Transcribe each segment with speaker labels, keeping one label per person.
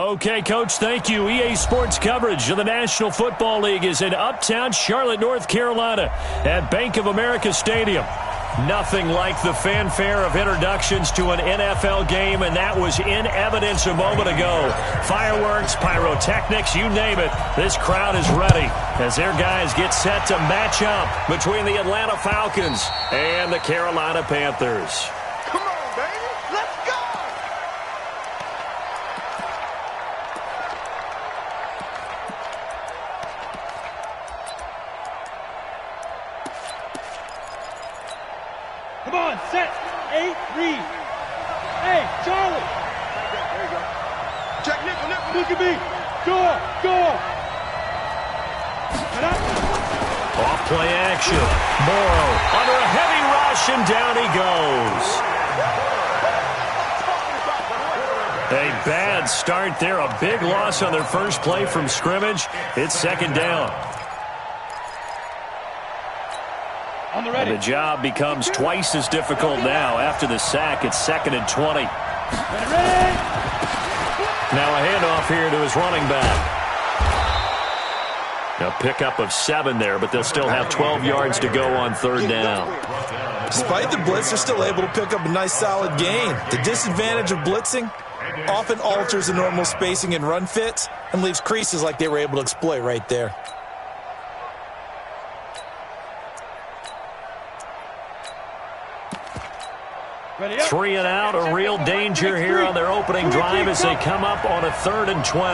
Speaker 1: Okay, Coach, thank you. EA Sports coverage of the National Football League is in uptown Charlotte, North Carolina at Bank of America Stadium. Nothing like the fanfare of introductions to an NFL game, and that was in evidence a moment ago. Fireworks, pyrotechnics, you name it. This crowd is ready as their guys get set to match up between the Atlanta Falcons and the Carolina Panthers.
Speaker 2: Come on, baby. Let's go!
Speaker 3: Come on, set, 8, read. Hey, Charlie.
Speaker 2: There you go. Check nickel.
Speaker 3: Look at me. Go. And
Speaker 1: Off-play action. Morrow under a heavy rush, and down he goes. A bad start there. A big loss on their first play from scrimmage. It's second down. And the job becomes twice as difficult now. After the sack, it's 2nd and 20. Now a handoff here to his running back. A pickup of 7 there, but they'll still have 12 yards to go on 3rd down.
Speaker 4: Despite the blitz, they're still able to pick up a nice solid gain. The disadvantage of blitzing often alters the normal spacing and run fits and leaves creases like they were able to exploit right there.
Speaker 1: Three and out, a real danger here on their opening drive as they come up on a 3rd and 12.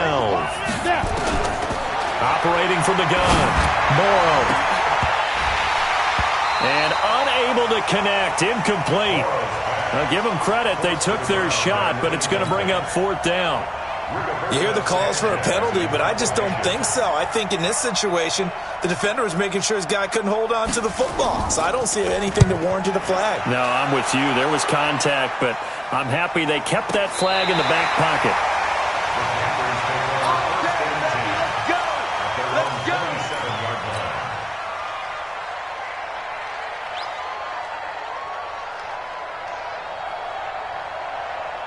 Speaker 1: Operating from the gun, Morrow. And unable to connect, incomplete. Now give them credit, they took their shot, but it's going to bring up 4th down.
Speaker 4: You hear the calls for a penalty, but I just don't think so. I think in this situation, the defender was making sure his guy couldn't hold on to the football. So I don't see anything that warranted a flag.
Speaker 1: No, I'm with you. There was contact, but I'm happy they kept that flag in the back pocket.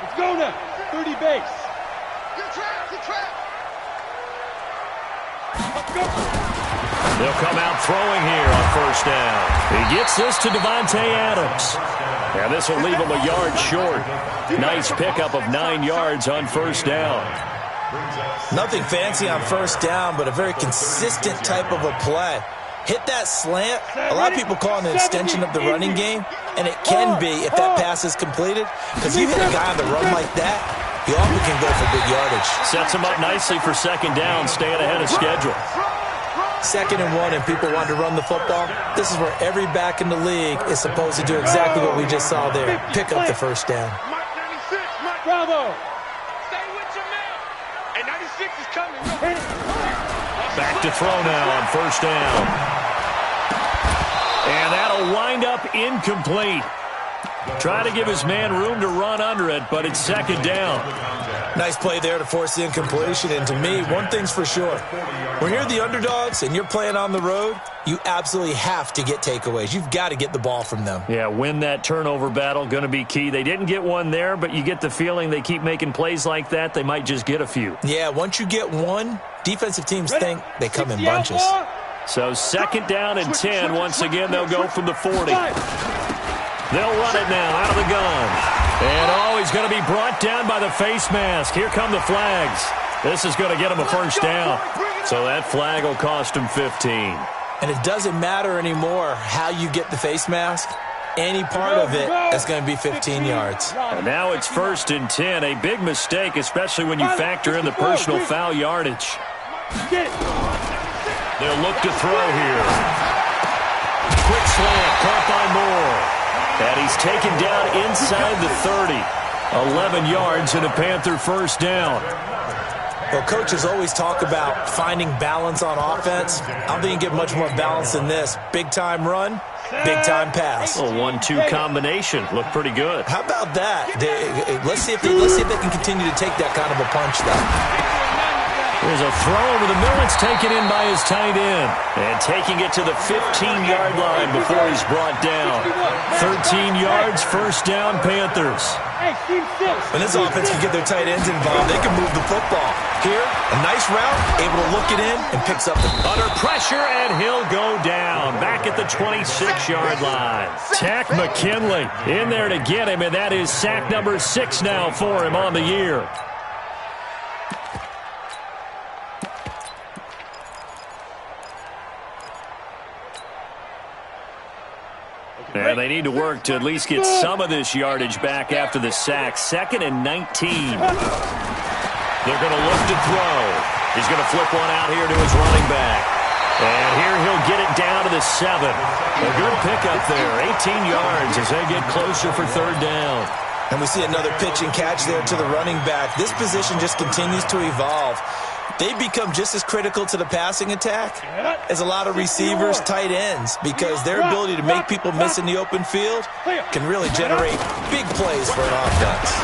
Speaker 3: let's go now. 30 base.
Speaker 2: Good trap.
Speaker 3: Let's go.
Speaker 1: They'll come out throwing here on 1st down. He gets this to Devontae Adams. And this will leave him a yard short. Nice pickup of 9 yards on 1st down.
Speaker 4: Nothing fancy on 1st down, but a very consistent type of a play. Hit that slant. A lot of people call it an extension of the running game, and it can be if that pass is completed. Because you hit a guy on the run like that, he often can go for big yardage.
Speaker 1: Sets him up nicely for 2nd down, staying ahead of schedule.
Speaker 4: 2nd and 1, and people want to run the football. This is where every back in the league is supposed to do exactly what we just saw there. Pick up the 1st down.
Speaker 2: Mike 96, Mike.
Speaker 3: Bravo.
Speaker 2: Stay with your man. And 96 is coming.
Speaker 1: Back to throw now on 1st down. And that'll wind up incomplete. Trying to give his man room to run under it, but it's 2nd down.
Speaker 4: Nice play there to force the incompletion. And to me, one thing's for sure. When you're the underdogs and you're playing on the road, you absolutely have to get takeaways. You've got to get the ball from them.
Speaker 1: Yeah, win that turnover battle, going to be key. They didn't get one there, but you get the feeling they keep making plays like that, they might just get a few.
Speaker 4: Yeah, once you get one, defensive teams think they come in bunches.
Speaker 1: So 2nd down and 10. Once again, they'll go from the 40. They'll run it now out of the gun. And, he's going to be brought down by the face mask. Here come the flags. This is going to get him a 1st down. So that flag will cost him 15.
Speaker 4: And it doesn't matter anymore how you get the face mask. Any part of it is going to be 15 yards.
Speaker 1: And now it's 1st and 10. A big mistake, especially when you factor in the personal foul yardage. They'll look to throw here. Quick slant, caught by Moore. And he's taken down inside the 30. 11 yards and a Panther 1st down.
Speaker 4: Well, coaches always talk about finding balance on offense. I don't think you get much more balance than this. Big-time run, big-time pass.
Speaker 1: A 1-2 combination. Looked pretty good.
Speaker 4: How about that? Let's see if they can continue to take that kind of a punch, though.
Speaker 1: There's a throw over the middle. It's taken in by his tight end. And taking it to the 15-yard line before he's brought down. 13 yards, first down, Panthers.
Speaker 4: When this offense can get their tight ends involved, they can move the football. Here, a nice route, able to look it in, and picks up the...
Speaker 1: Under pressure, and he'll go down. Back at the 26-yard line. Tack McKinley in there to get him, and that is sack number 6 now for him on the year. And they need to work to at least get some of this yardage back after the sack. 2nd and 19. They're going to look to throw. He's going to flip one out here to his running back. And here he'll get it down to the 7. A good pickup there. 18 yards as they get closer for 3rd down.
Speaker 4: And we see another pitch and catch there to the running back. This position just continues to evolve. They become just as critical to the passing attack as a lot of receivers, tight ends, because their ability to make people miss in the open field can really generate big plays for an offense.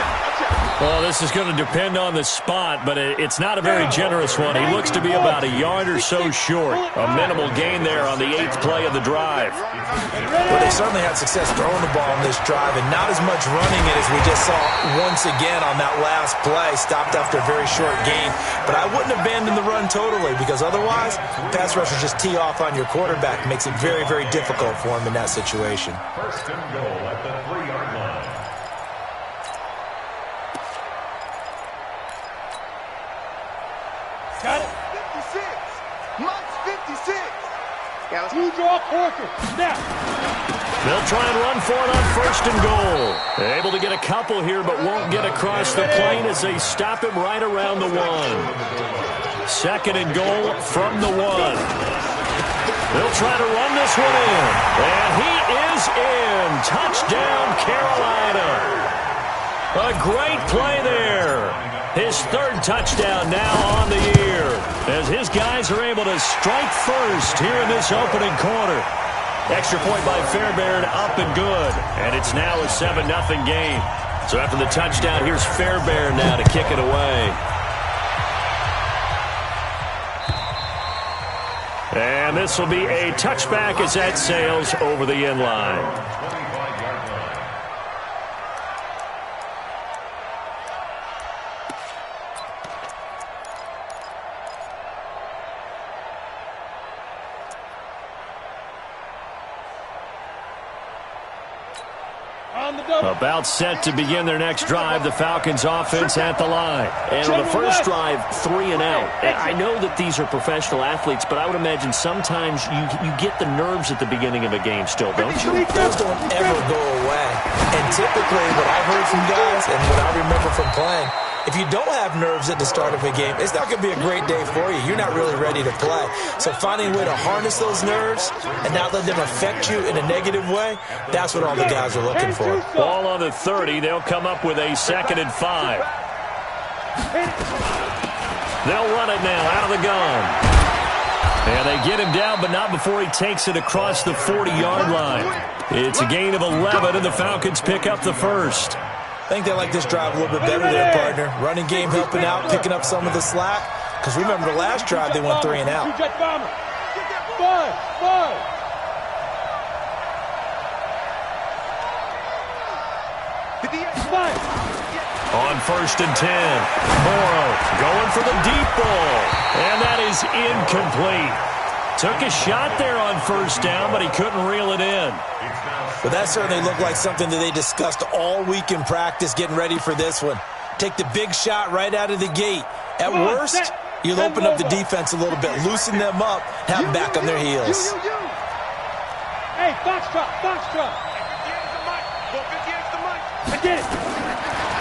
Speaker 1: Well, this is going to depend on the spot, but it's not a very generous one. He looks to be about a yard or so short. A minimal gain there on the 8th play of the drive.
Speaker 4: Well, they certainly had success throwing the ball on this drive, and not as much running it as we just saw once again on that last play. Stopped after a very short gain. But I wouldn't abandon the run totally, because otherwise, pass rushers just tee off on your quarterback. It makes it very, very difficult for him in that situation.
Speaker 5: 1st and goal at the 3-yard line.
Speaker 3: Got it.
Speaker 2: 56. Mike's 56.
Speaker 3: Two draw quarter. Snap.
Speaker 1: They'll try and run for it on 1st and goal. They're able to get a couple here, but won't get across the plane as they stop him right around the 1. 2nd and goal from the 1. They'll try to run this one in. And he is in. Touchdown, Carolina. A great play there. His 3rd touchdown now on the year as his guys are able to strike first here in this opening quarter. Extra point by Fairbairn, up and good. And it's now a 7-0 game. So after the touchdown, here's Fairbairn now to kick it away. And this will be a touchback as that sails over the end line. About set to begin their next drive, the Falcons offense at the line.
Speaker 6: And on the first drive, 3 and out. I know that these are professional athletes, but I would imagine sometimes you get the nerves at the beginning of a game still, don't you?
Speaker 4: Those don't ever go away. And typically what I've heard from guys and what I remember from playing, if you don't have nerves at the start of a game, it's not going to be a great day for you. You're not really ready to play. So finding a way to harness those nerves and not let them affect you in a negative way, that's what all the guys are looking for.
Speaker 1: Ball on the 30. They'll come up with a 2nd and 5. They'll run it now out of the gun. And they get him down, but not before he takes it across the 40-yard line. It's a gain of 11, and the Falcons pick up the 1st.
Speaker 4: I think they like this drive a little bit better there, partner. Running game helping out, picking up some of the slack. Because remember, the last drive, they went 3 and out.
Speaker 1: On 1st and 10, Morrow going for the deep ball. And that is incomplete. Took a shot there on 1st down, but he couldn't reel it in.
Speaker 4: But that certainly looked like something that they discussed all week in practice getting ready for this one. Take the big shot right out of the gate. At worst, you'll open up the defense a little bit, loosen them up, have them back on their heels.
Speaker 3: Hey, box drop, box drop. I get it.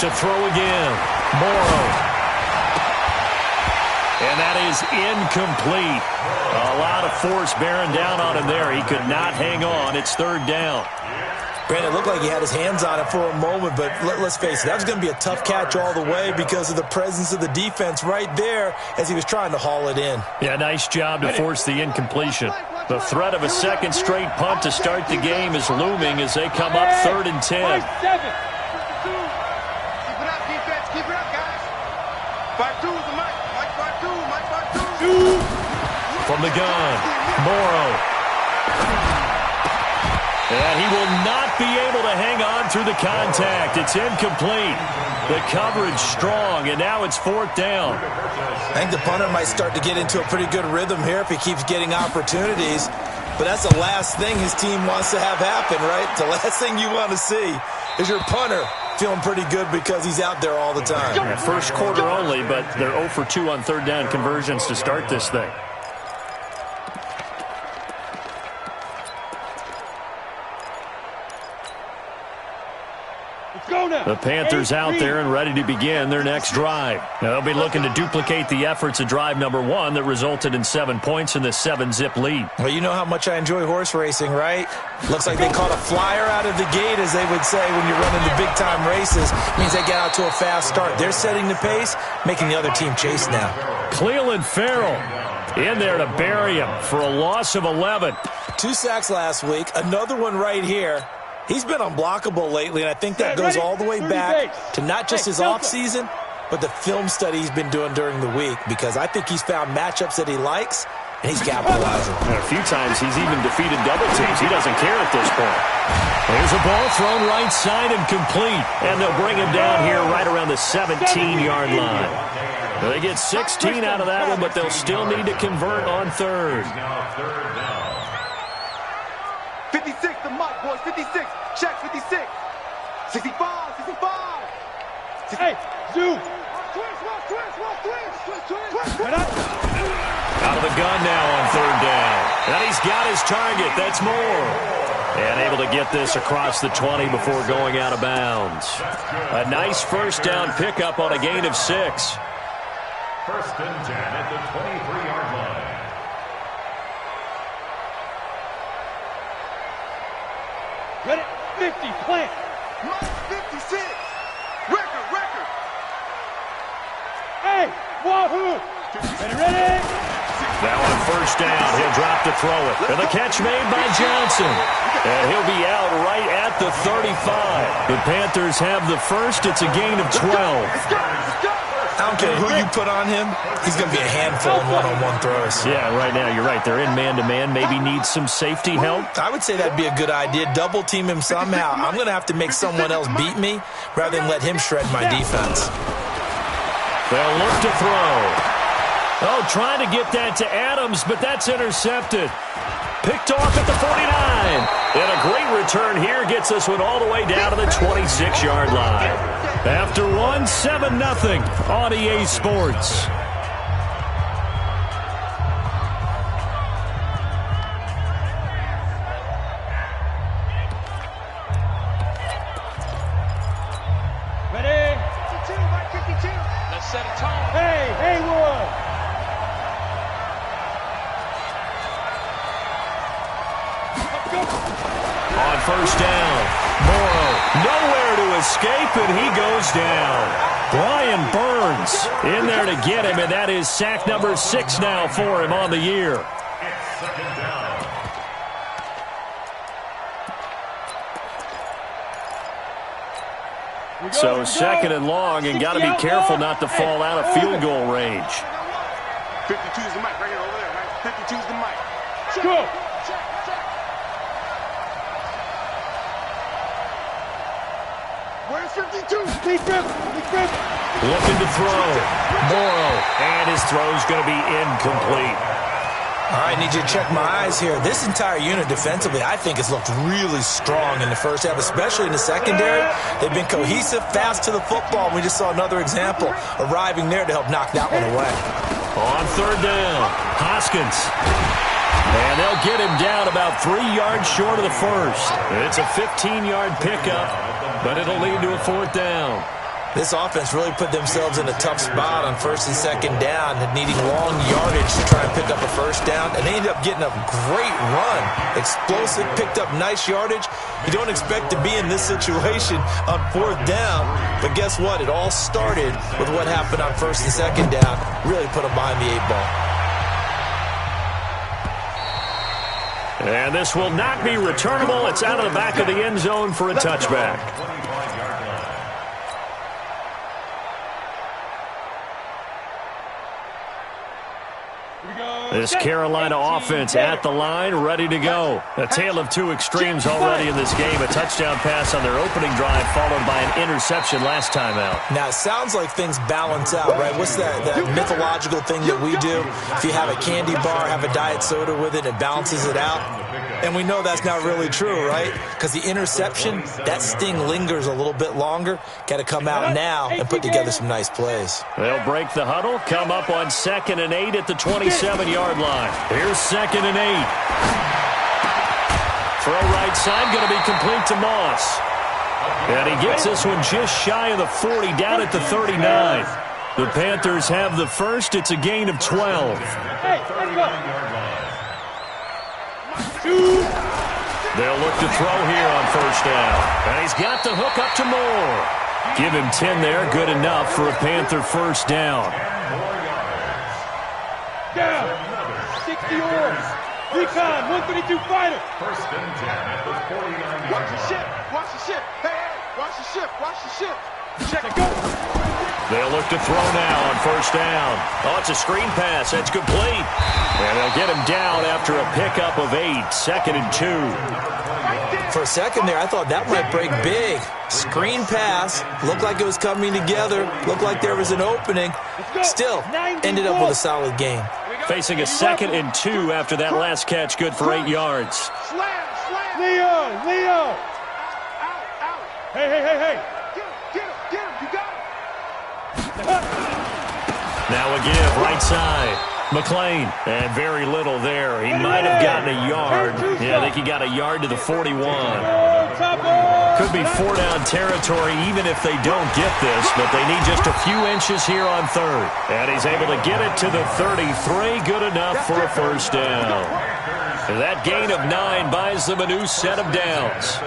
Speaker 1: To throw again, Morrow. And that is incomplete. A lot of force bearing down on him there. He could not hang on. It's 3rd down.
Speaker 4: Brandon, it looked like he had his hands on it for a moment, but let's face it, that was going to be a tough catch all the way because of the presence of the defense right there as he was trying to haul it in.
Speaker 1: Yeah, nice job to force the incompletion. The threat of a 2nd straight punt to start the game is looming as they come up 3rd and 10.
Speaker 2: Keep it up, defense. Keep it up, guys. 5-2 is the mic. Mike 5-2. Mike
Speaker 1: from the gun. Morrow. And he will not be able to hang on through the contact. It's incomplete. The coverage strong, and now it's 4th down.
Speaker 4: I think the punter might start to get into a pretty good rhythm here if he keeps getting opportunities. But that's the last thing his team wants to have happen, right? The last thing you want to see is your punter feeling pretty good because he's out there all the time.
Speaker 6: Yeah, first quarter only, but they're 0 for 2 on 3rd down conversions to start this thing.
Speaker 1: The Panthers out there and ready to begin their next drive. They'll be looking to duplicate the efforts of drive number 1 that resulted in 7 points in the 7-zip lead.
Speaker 4: Well, you know how much I enjoy horse racing, right? Looks like they caught a flyer out of the gate, as they would say when you're running the big-time races. Means they get out to a fast start. They're setting the pace, making the other team chase now.
Speaker 1: Cleveland Farrell in there to bury him for a loss of 11.
Speaker 4: 2 sacks last week, another one right here. He's been unblockable lately, and I think that goes all the way back to not just his offseason, but the film study he's been doing during the week, because I think he's found matchups that he likes, and he's capitalizing.
Speaker 6: And a few times he's even defeated double teams. He doesn't care at this point.
Speaker 1: There's a ball thrown right side and complete, and they'll bring him down here right around the 17-yard line. They get 16 out of that one, but they'll still need to convert on 3rd.
Speaker 2: 56, the mic, boys. 56. Check 56. 65, 65.
Speaker 3: Hey, Zoo.
Speaker 1: Out of the gun now on 3rd down. And he's got his target. That's Moore. And able to get this across the 20 before going out of bounds. A nice 1st down pickup on a gain of 6.
Speaker 5: 1st and 10 at the 23-yard line.
Speaker 3: Ready? 50, plant.
Speaker 2: Mike 56. Record.
Speaker 3: Hey, Wahoo. Ready?
Speaker 1: Now on 1st down, he'll drop to throw it. And the catch made by Johnson. And he'll be out right at the 35. The Panthers have the first. It's a gain of 12.
Speaker 2: Let's go.
Speaker 4: I don't care who you put on him, he's going to be a handful in one-on-one throws.
Speaker 1: Yeah, right now, you're right. They're in man-to-man. Maybe needs some safety help.
Speaker 4: I would say that'd be a good idea. Double team him somehow. I'm going to have to make someone else beat me rather than let him shred my defense.
Speaker 1: They'll look to throw. Oh, trying to get that to Adams, but that's intercepted. Picked off at the 49. And a great return here gets this one all the way down to the 26-yard line. After one, 7-0 on EA Sports.
Speaker 3: Ready?
Speaker 2: 52, Mike 52. Let's set a tone.
Speaker 3: Hey, Haywood.
Speaker 1: On 1st down, Morrow nowhere to escape, and he goes down. Brian Burns in there to get him, and that is sack number 6 now for him on the year.
Speaker 5: It's 2nd down.
Speaker 1: So 2nd and long, and got to be careful not to fall out of field goal range.
Speaker 2: 52's the mic right here over there, right? 52's the mic.
Speaker 3: Go.
Speaker 2: Where's 52?
Speaker 3: Big grip.
Speaker 1: Looking to throw. Morrow, and his throw's going to be incomplete.
Speaker 4: All right, need you to check my eyes here. This entire unit defensively, I think, has looked really strong in the first half, especially in the secondary. They've been cohesive, fast to the football. We just saw another example arriving there to help knock that one away.
Speaker 1: On 3rd down, Hoskins. And they'll get him down about 3 yards short of the first. It's a 15-yard pickup, but it'll lead to a 4th down.
Speaker 4: This offense really put themselves in a tough spot on 1st and 2nd down, needing long yardage to try and pick up a 1st down, and they ended up getting a great run. Explosive, picked up nice yardage. You don't expect to be in this situation on 4th down, but guess what? It all started with what happened on 1st and 2nd down. Really put them behind the 8 ball.
Speaker 1: And this will not be returnable. It's out of the back of the end zone for a touchback. This Carolina offense at the line, ready to go. A tale of two extremes already in this game. A touchdown pass on their opening drive, followed by an interception last time out.
Speaker 4: Now, it sounds like things balance out, right? What's that mythological thing that we do? If you have a candy bar, have a diet soda with it, it balances it out. And we know that's not really true, right? Because the interception, that sting lingers a little bit longer. Got to come out now and put together some nice plays.
Speaker 1: They'll break the huddle, come up on 2nd and 8 at the 27-yard line. Here's 2nd and 8. Throw right side, going to be complete to Moss. And he gets this one just shy of the 40, down at the 39. The Panthers have the first. It's a gain of 12. They'll look to throw here on 1st down. And he's got the hook up to Moore. Give him 10 there, good enough for a Panther 1st down.
Speaker 3: Down. 60 yards. Recon, 132 fighter.
Speaker 5: 1st and 10 at the 49-yard
Speaker 2: Watch the
Speaker 5: line.
Speaker 2: ship. Watch the ship. Hey, watch the ship. Watch the ship. Check it. Go.
Speaker 1: They'll look to throw now on 1st down. Oh, it's a screen pass. That's complete. And they'll get him down after a pickup of 8. 2nd and 2.
Speaker 4: For a second there, I thought that might break big. Screen pass. Looked like it was coming together. Looked like there was an opening. Still, ended up with a solid game.
Speaker 1: Facing a 2nd and 2 after that last catch, good for 8 yards.
Speaker 2: Slam.
Speaker 3: Leo.
Speaker 2: Out.
Speaker 3: Hey.
Speaker 2: Get him. You got him.
Speaker 1: Now a give, right side. McLean, and very little there. He might have gotten a yard. Yeah, I think he got a yard to the 41. Could be 4-down territory even if they don't get this, but they need just a few inches here on 3rd. And he's able to get it to the 33. Good enough for a 1st down. And that gain of 9 buys them a new set of downs.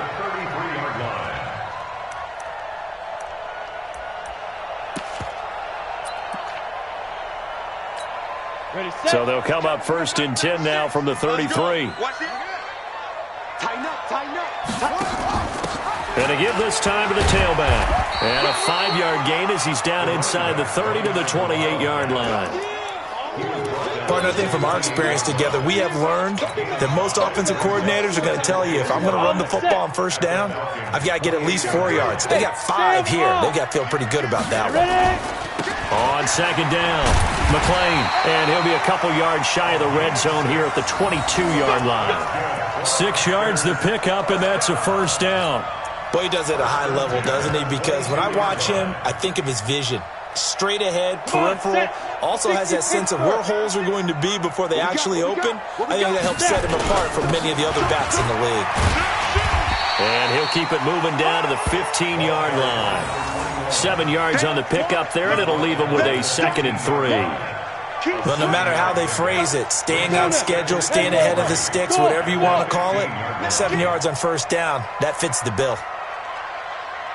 Speaker 1: So they'll come up 1st and 10 now from the 33.
Speaker 2: Watch it. Tighten up.
Speaker 1: And a give this time to the tailback. And a 5-yard gain as he's down inside the 30 to the 28-yard line.
Speaker 4: Partner, I think from our experience together, we have learned that most offensive coordinators are going to tell you, if I'm going to run the football on 1st down, I've got to get at least 4 yards. They got 5 here. They've got to feel pretty good about that one.
Speaker 1: On 2nd down, McLean, and he'll be a couple yards shy of the red zone here at the 22-yard line. 6 yards the pickup, and that's a 1st down.
Speaker 4: Boy, he does it at a high level, doesn't he? Because when I watch him, I think of his vision. Straight ahead, peripheral, also has that sense of where holes are going to be before they actually open. I think that helps set him apart from many of the other backs in the league.
Speaker 1: And he'll keep it moving down to the 15-yard line. 7 yards on the pickup there, and it'll leave him with a 2nd and 3.
Speaker 4: Well, no matter how they phrase it, staying on schedule, staying ahead of the sticks, whatever you want to call it, 7 yards on 1st down, that fits the bill.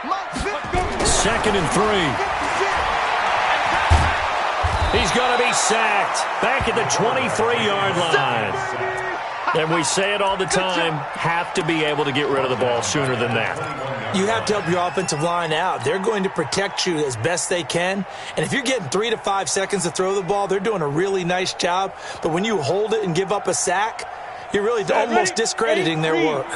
Speaker 1: 2nd and 3. He's going to be sacked back at the 23-yard line. And we say it all the time, have to be able to get rid of the ball sooner than that.
Speaker 4: You have to help your offensive line out. They're going to protect you as best they can. And if you're getting 3 to 5 seconds to throw the ball, they're doing a really nice job. But when you hold it and give up a sack, you're really almost discrediting their work.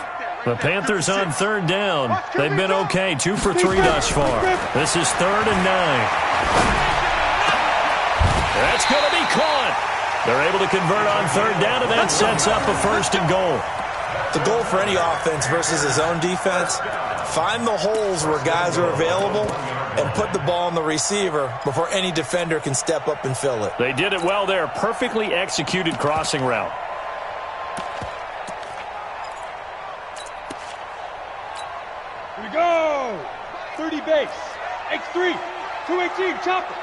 Speaker 1: The Panthers on 3rd down. They've been okay, 2 for 3 thus far. This is 3rd and 9. That's going to be caught. They're able to convert on 3rd down, and that sets up a 1st and goal.
Speaker 4: The goal for any offense versus his own defense, find the holes where guys are available and put the ball on the receiver before any defender can step up and fill it.
Speaker 1: They did it well there. Perfectly executed crossing route.
Speaker 3: Here we go. 30 base. X3. 218. Chopper.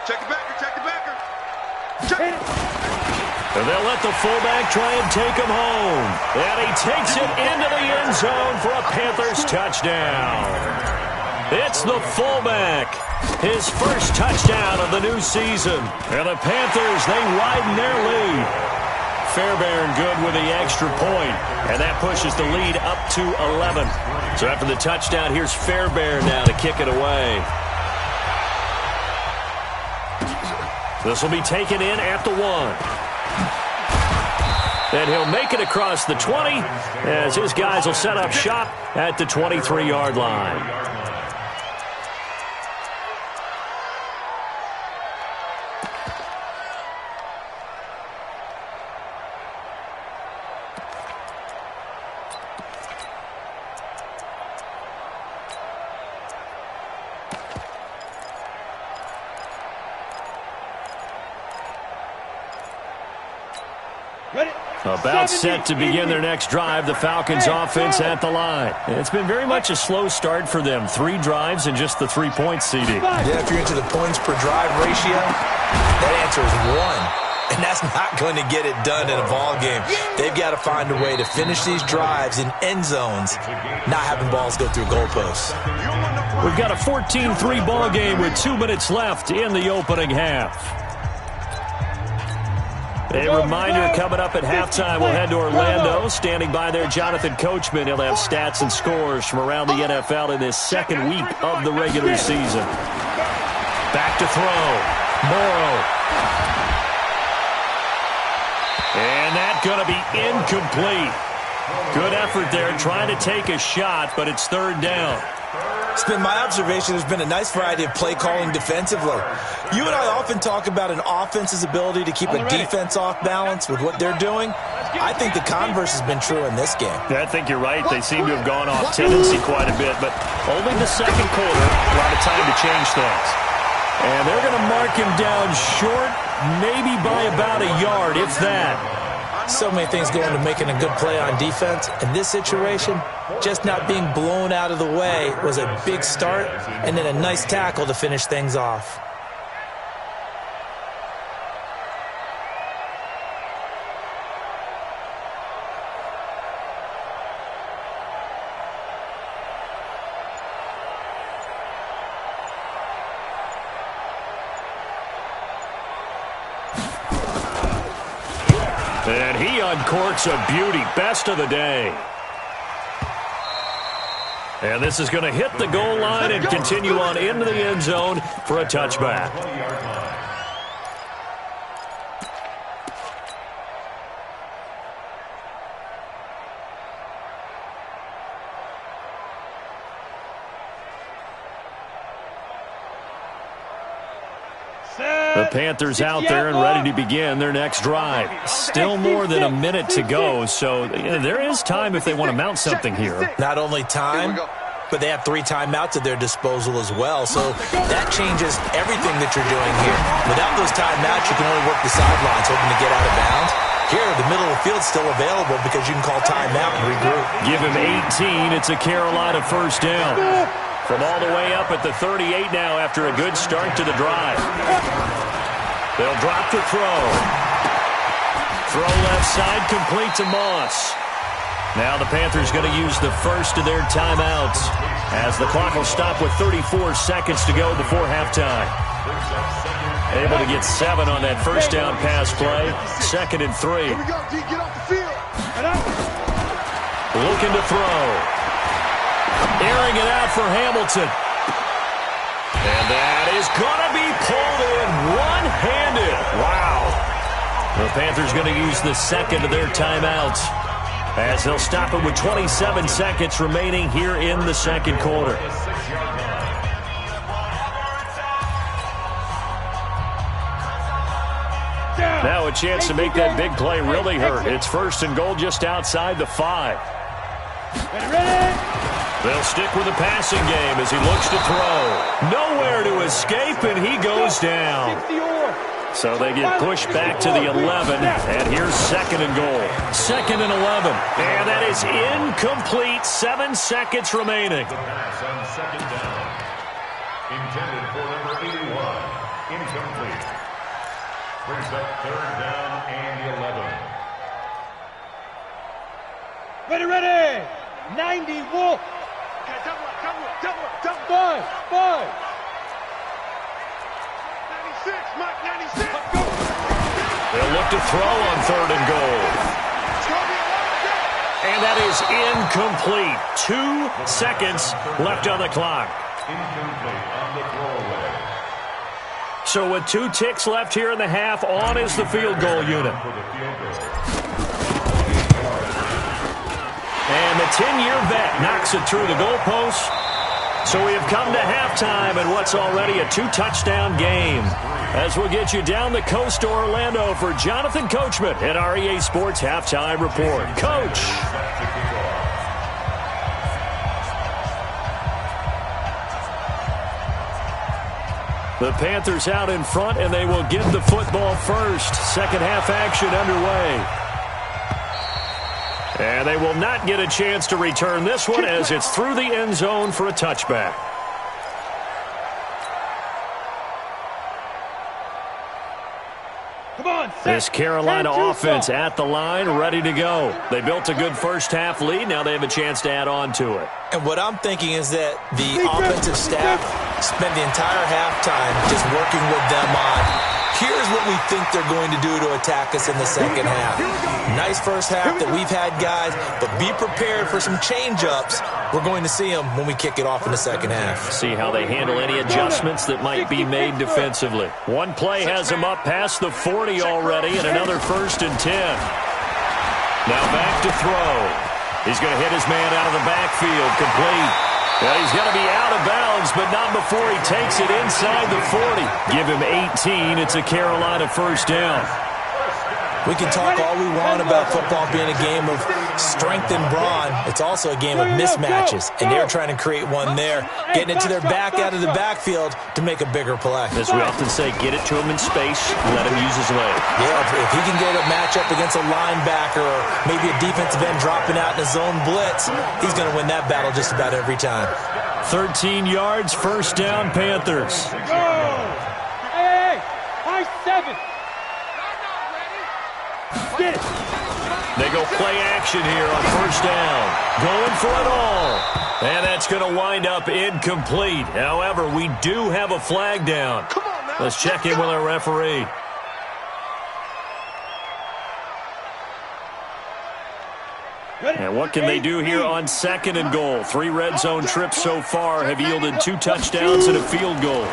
Speaker 2: Check the backer.
Speaker 1: And they'll let the fullback try and take him home. And he takes it into the end zone for a Panthers touchdown. It's the fullback. His first touchdown of the new season. And the Panthers, they widen their lead. Fairbairn good with the extra point. And that pushes the lead up to 11. So after the touchdown, here's Fairbairn now to kick it away. This will be taken in at the 1. And he'll make it across the 20 as his guys will set up shop at the 23-yard line. About set to begin their next drive, the Falcons offense at the line. It's been very much a slow start for them. 3 drives and just the 3-point CD.
Speaker 4: Yeah, if you're into the points per drive ratio, that answer is 1. And that's not going to get it done in a ball game. They've got to find a way to finish these drives in end zones, not having balls go through goalposts.
Speaker 1: We've got a 14-3 ball game with 2 minutes left in the opening half. A reminder coming up at halftime, we'll head to Orlando. Standing by there, Jonathan Coachman. He'll have stats and scores from around the NFL in this second week of the regular season. Back to throw. Morrow. And that's going to be incomplete. Good effort there trying to take a shot, but it's 3rd down.
Speaker 4: It's been my observation there's been a nice variety of play calling defensively. You and I often talk about an offense's ability to keep a defense off balance with what they're doing. I think the converse has been true in this game.
Speaker 1: I think you're right. They seem to have gone off tendency quite a bit, but only the second quarter, a lot of time to change things. And they're going to mark him down short, maybe by about a yard, if that.
Speaker 4: So many things go into making a good play on defense. In this situation, just not being blown out of the way was a big start, and then a nice tackle to finish things off.
Speaker 1: And he uncorks a beauty. Best of the day. And this is going to hit the goal line and continue on into the end zone for a touchback. The Panthers out there and ready to begin their next drive. Still more than a minute to go, so there is time if they want to mount something here.
Speaker 4: Not only time, but they have 3 timeouts at their disposal as well, so that changes everything that you're doing here. Without those timeouts, you can only work the sidelines hoping to get out of bounds. Here, the middle of the field's still available because you can call timeout and regroup.
Speaker 1: Give him 18. It's a Carolina first down. From all the way up at the 38 now after a good start to the drive. They'll drop the throw. Throw left side, complete to Moss. Now the Panthers going to use the first of their timeouts as the clock will stop with 34 seconds to go before halftime. Able to get 7 on that first down pass play. 2nd and 3.
Speaker 2: Here we go, D. Get off the field.
Speaker 1: Looking to throw. Airing it out for Hamilton. And that is going to be pulled in one-handed. Wow. The Panthers going to use the second of their timeouts as they'll stop it with 27 seconds remaining here in the second quarter. Now a chance to make that big play really hurt. It's 1st and goal just outside the 5. They'll stick with the passing game as he looks to throw. Nowhere to escape, and he goes down. So they get pushed back to the 11, and here's 2nd and goal. 2nd and 11, and that is incomplete. 7 seconds remaining.
Speaker 5: Pass on 2nd down. Intended for number 81. Incomplete. Brings up 3rd down and 11.
Speaker 3: Ready. 90, Wolf. Double. 5.
Speaker 2: 96, Mike, 96.
Speaker 1: They'll look to throw on 3rd and goal. And that is incomplete. 2 seconds left on the clock.
Speaker 5: Incomplete on the throwaway.
Speaker 1: So with 2 ticks left here in the half, on is the field goal unit. And the 10-year vet knocks it through the goalpost. So we have come to halftime in what's already a 2-touchdown game. As we'll get you down the coast to Orlando for Jonathan Coachman at our EA Sports Halftime Report. Coach. The Panthers out in front, and they will get the football first. Second half action underway. And they will not get a chance to return this one as it's through the end zone for a touchback. This Carolina offense at the line, ready to go. They built a good first-half lead. Now they have a chance to add on to it.
Speaker 4: And what I'm thinking is that the offensive staff spent the entire halftime just working with them on, here's what we think they're going to do to attack us in the second half. Nice first half that we've had, guys, but be prepared for some change-ups. We're going to see them when we kick it off in the second half.
Speaker 1: See how they handle any adjustments that might be made defensively. One play has them up past the 40 already, and another 1st and 10. Now back to throw. He's going to hit his man out of the backfield, complete. Well, he's going to be out of bounds, but not before he takes it inside the 40. Give him 18. It's a Carolina first down.
Speaker 4: We can talk all we want about football being a game of strength and brawn. It's also a game of mismatches, and they're trying to create one there, getting it to their back out of the backfield to make a bigger play.
Speaker 1: As we often say, get it to him in space, let him use his leg.
Speaker 4: Yeah, if he can get a matchup against a linebacker or maybe a defensive end dropping out in a zone blitz, he's going to win that battle just about every time.
Speaker 1: 13 yards, first down, Panthers.
Speaker 3: Hey, high 7. Get it.
Speaker 1: They go play action here on first down. Going for it all. And that's going to wind up incomplete. However, we do have a flag down. Let's check in with our referee. And what can they do here on 2nd and goal? 3 red zone trips so far have yielded 2 touchdowns and a field goal.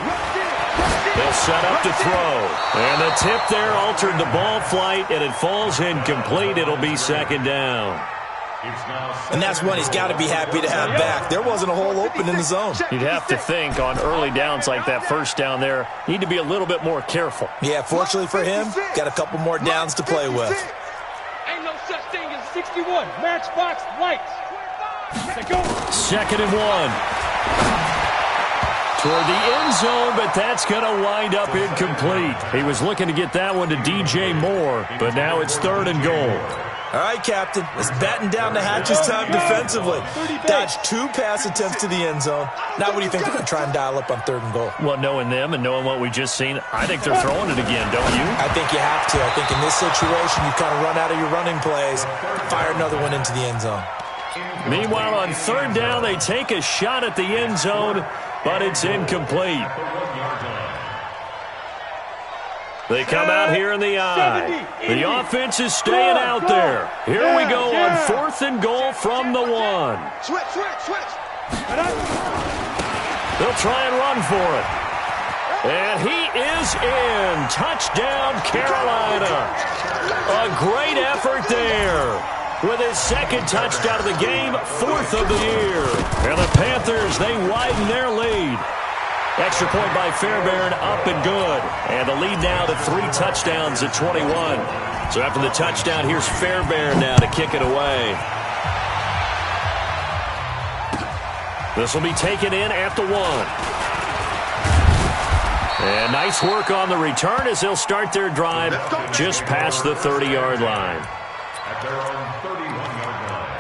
Speaker 1: They'll set up to throw. And the tip there altered the ball flight, and it falls incomplete. It'll be 2nd down.
Speaker 4: And that's one he's got to be happy to have back. There wasn't a hole open in the zone.
Speaker 1: You'd have to think on early downs like that first down there, need to be a little bit more careful.
Speaker 4: Yeah, fortunately for him, got a couple more downs to play with.
Speaker 3: Ain't no such thing as 61. Matchbox lights. Go.
Speaker 1: 2nd and 1. Toward the end zone, but that's going to wind up incomplete. He was looking to get that one to DJ Moore, but now it's 3rd and goal.
Speaker 4: All right, Captain. It's batten down the hatches time defensively. Dodged 2 pass attempts to the end zone. Now what do you think they're going to try and dial up on 3rd and goal?
Speaker 1: Well, knowing them and knowing what we just seen, I think they're throwing it again, don't you?
Speaker 4: I think you have to. I think in this situation, you kind of run out of your running plays, fire another one into the end zone.
Speaker 1: Meanwhile, on 3rd down, they take a shot at the end zone, but it's incomplete. They come out here in the eye. The offense is staying out there. Here we go on 4th and goal from the 1.
Speaker 2: Switch.
Speaker 1: They'll try and run for it. And he is in. Touchdown, Carolina. A great effort there. With his 2nd touchdown of the game, 4th of the year. And the Panthers, they widen their lead. Extra point by Fairbairn, up and good. And the lead now to 3 touchdowns at 21. So after the touchdown, here's Fairbairn now to kick it away. This will be taken in at the 1. And nice work on the return as they'll start their drive just past the 30-yard line.
Speaker 5: At their own 31-yard line.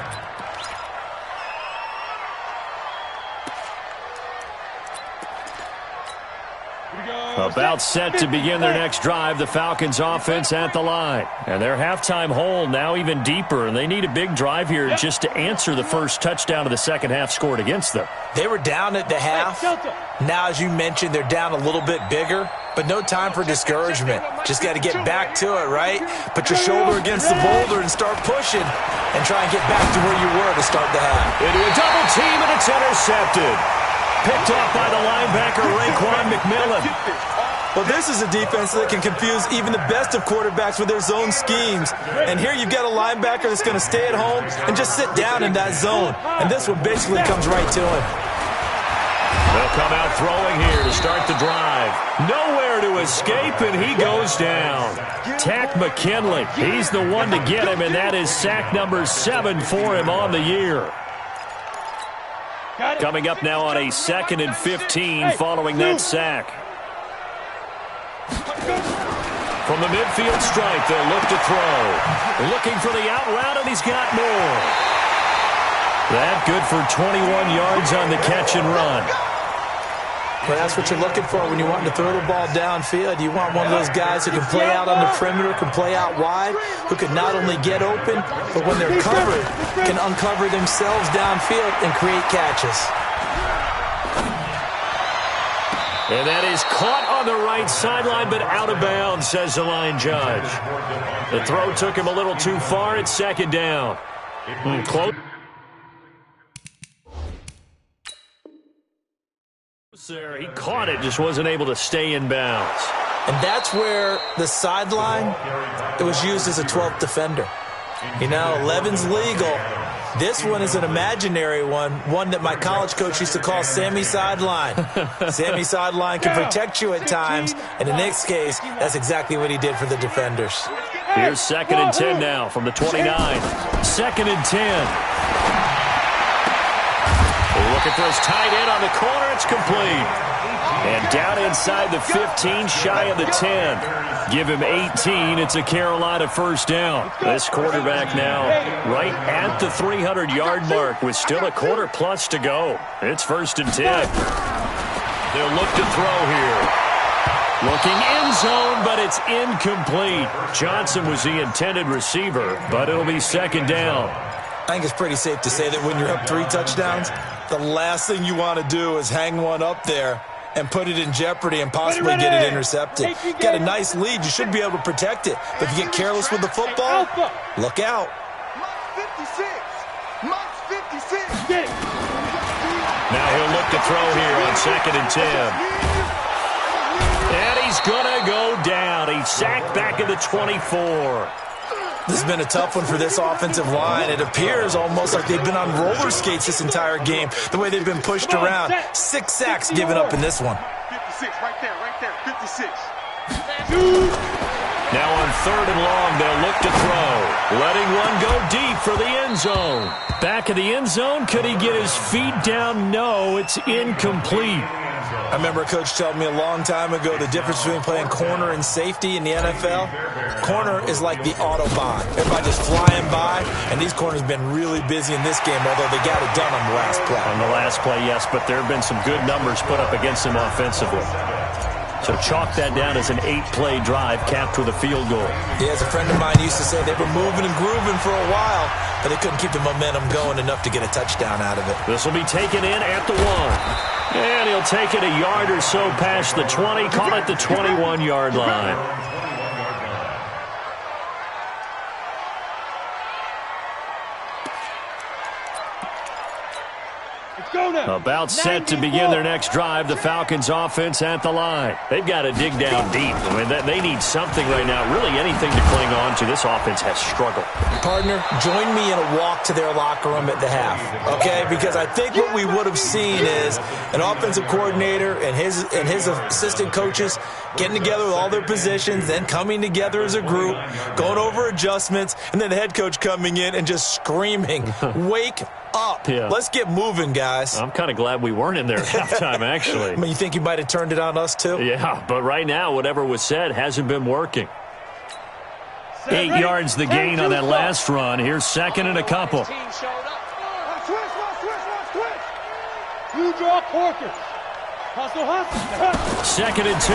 Speaker 1: About set to begin their next drive, the Falcons offense at the line. And their halftime hole now even deeper, and they need a big drive here just to answer the first touchdown of the second half scored against them.
Speaker 4: They were down at the half. Now, as you mentioned, they're down a little bit bigger, but no time for discouragement. Just got to get back to it, right? Put your shoulder against the boulder and start pushing and try and get back to where you were to start the half.
Speaker 1: Into a double team, and it's intercepted. Picked off by the linebacker, Raekwon McMillan.
Speaker 4: Well, this is a defense that can confuse even the best of quarterbacks with their zone schemes. And here you've got a linebacker that's going to stay at home and just sit down in that zone. And this one basically comes right to him.
Speaker 1: They'll come out throwing here to start the drive. Nowhere to escape, and he goes down. Tack McKinley, he's the one to get him, and that is sack number 7 for him on the year. Coming up now on a 2nd and 15 following that sack. From the midfield stripe, they'll look to throw. Looking for the out route, and he's got more. That good for 21 yards on the catch and run.
Speaker 4: Well, that's what you're looking for when you want to throw the ball downfield. You want one of those guys who can play out on the perimeter, can play out wide, who can not only get open, but when they're covered, can uncover themselves downfield and create catches.
Speaker 1: And that is caught on the right sideline, but out of bounds, says the line judge. The throw took him a little too far. It's 2nd down. Close. There, he caught it, just wasn't able to stay in bounds.
Speaker 4: And that's where the sideline, it was used as a 12th defender. You know, 11's legal. This one is an imaginary one that my college coach used to call Sammy Sideline. Sammy Sideline can protect you at times, and in this case, that's exactly what he did for the defenders.
Speaker 1: Here's 2nd and 10 now from the 29. 2nd and 10. Looking for his tight end on the corner. It's complete. And down inside the 15, shy of the 10. Give him 18. It's a Carolina 1st down. This quarterback now right at the 300-yard mark with still a quarter plus to go. It's 1st and 10. They'll look to throw here. Looking end zone, but it's incomplete. Johnson was the intended receiver, but it'll be 2nd down.
Speaker 4: I think it's pretty safe to say that when you're up 3 touchdowns, the last thing you want to do is hang one up there and put it in jeopardy and possibly get it intercepted. Got a nice lead. You should be able to protect it. But if you get careless with the football, look out.
Speaker 1: Now he'll look to throw here on 2nd and 10. And he's going to go down. He's sacked back at the 24.
Speaker 4: This has been a tough one for this offensive line. It appears almost like they've been on roller skates this entire game, the way they've been pushed around. 6 sacks given up in this one.
Speaker 2: 56, right there, 56.
Speaker 1: Now on 3rd and long, they'll look to throw. Letting one go deep for the end zone. Back of the end zone, could he get his feet down? No, it's incomplete.
Speaker 4: I remember a coach telling me a long time ago the difference between playing corner and safety in the NFL. Corner is like the Autobahn. Everybody just flying by, and these corners have been really busy in this game, although they got it done on the last play.
Speaker 1: On the last play, yes, but there have been some good numbers put up against them offensively. So chalk that down as an 8-play drive capped with a field goal.
Speaker 4: Yeah, as a friend of mine used to say, they were moving and grooving for a while, but they couldn't keep the momentum going enough to get a touchdown out of it.
Speaker 1: This will be taken in at the 1. And he'll take it a yard or so past the 20, call it the 21-yard line. About set to begin their next drive, the Falcons offense at the line. They've got to dig down deep. I mean, they need something right now, really anything to cling on to. This offense has struggled.
Speaker 4: Partner, join me in a walk to their locker room at the half, okay? Because I think what we would have seen is an offensive coordinator and his assistant coaches getting together with all their positions, then coming together as a group, going over adjustments, and then the head coach coming in and just screaming, wake up. Yeah. Let's get moving, guys.
Speaker 1: I'm kind of glad we weren't in there at halftime, actually.
Speaker 4: I mean, you think you might have turned it on us, too?
Speaker 1: Yeah, but right now, whatever was said hasn't been working. 8 yards the gain on that last run. Here's 2nd and a couple.
Speaker 3: You draw Corker.
Speaker 1: 2nd and 2.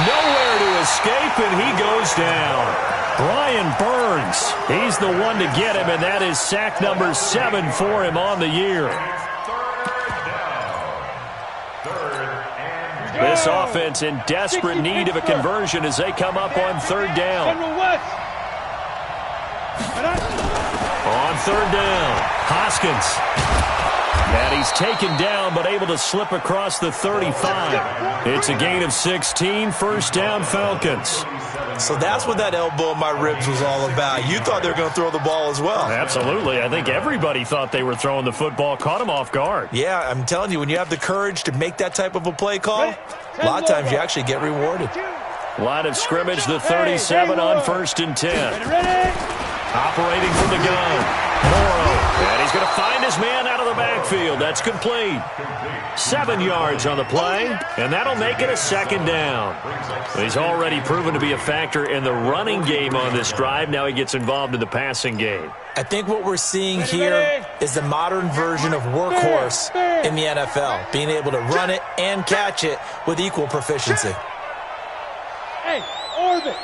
Speaker 1: Nowhere to escape, and he goes down. Brian Burns, he's the one to get him, and that is sack number 7 for him on the year. This offense in desperate need of a conversion as they come up on 3rd down. On third down. Hoskins. And he's taken down, but able to slip across the 35. It's a gain of 16, first down Falcons.
Speaker 4: So that's what that elbow in my ribs was all about. You thought they were going to throw the ball as well.
Speaker 1: Absolutely. I think everybody thought they were throwing the football, caught him off guard.
Speaker 4: Yeah, I'm telling you, when you have the courage to make that type of a play call, a lot of times you actually get rewarded.
Speaker 1: Line of scrimmage, the 37 on 1st and 10. Operating from the gun. Morrow. And he's going to find his man out of the backfield. That's complete. 7 yards on the play, and that'll make it a second down. He's already proven to be a factor in the running game on this drive. Now he gets involved in the passing game.
Speaker 4: I think what we're seeing here is the modern version of workhorse in the NFL, being able to run it and catch it with equal proficiency.
Speaker 3: Hey, orbit.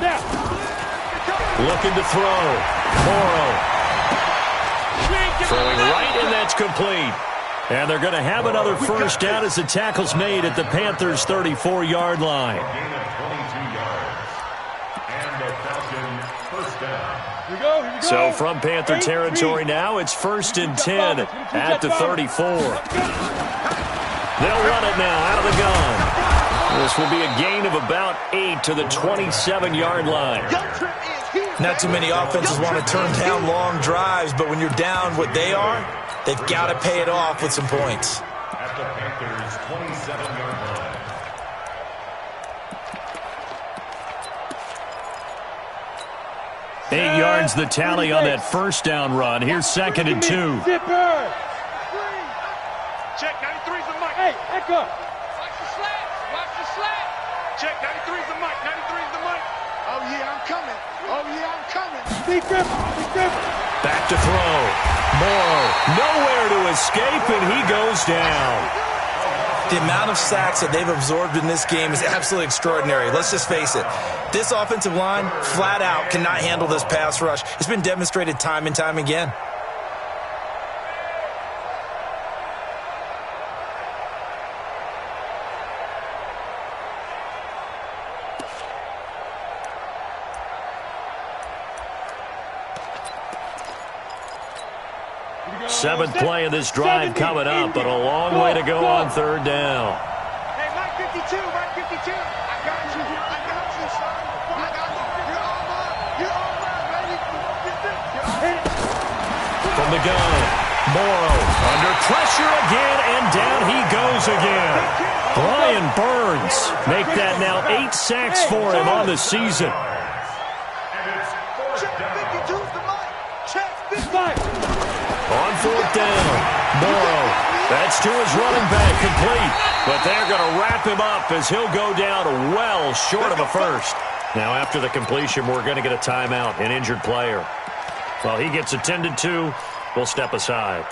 Speaker 3: Now.
Speaker 1: Looking to throw. Morrow. Throwing right, and that's complete. And they're going to have another first down as the tackle's made at the Panthers' 34-yard line. So from Panther territory now, it's 1st and 10 at the 34. They'll run it now out of the gun. This will be a gain of about 8 to the 27-yard line.
Speaker 4: Not too many offenses want to turn down long drives, but when you're down what they are, they've got to pay it off with some points.
Speaker 5: At the Panthers' 27-yard line.
Speaker 1: 8 yards the tally on that first down run. Here's 2nd and 2.
Speaker 3: Check, 93's the mic. Hey, echo. Watch the slat. Watch the slat. Check, 93's the mic. 93's the mic. Oh, yeah, I'm coming. Oh, yeah, I'm coming. Big grip. Big grip.
Speaker 1: Back to throw. Morrow. Nowhere to escape, and he goes down.
Speaker 4: The amount of sacks that they've absorbed in this game is absolutely extraordinary. Let's just face it. This offensive line, flat out, cannot handle this pass rush. It's been demonstrated time and time again.
Speaker 1: Seventh play of this drive coming up, but a long way to go on third down.
Speaker 3: Hey, Mike 52, Mike 52. I got you. I got you, son. I got you. You're all mine. You're all mine, baby.
Speaker 1: From the gun, Morrow under pressure again, and down he goes again. Brian Burns make that now 8 sacks for him on the season.
Speaker 2: Check 52's the mic. Check 55.
Speaker 1: On fourth down, Morrow. That's to his running back, complete. But they're going to wrap him up as he'll go down well short of a first. Now, after the completion, we're going to get a timeout, an injured player. Well, he gets attended to. We'll step aside.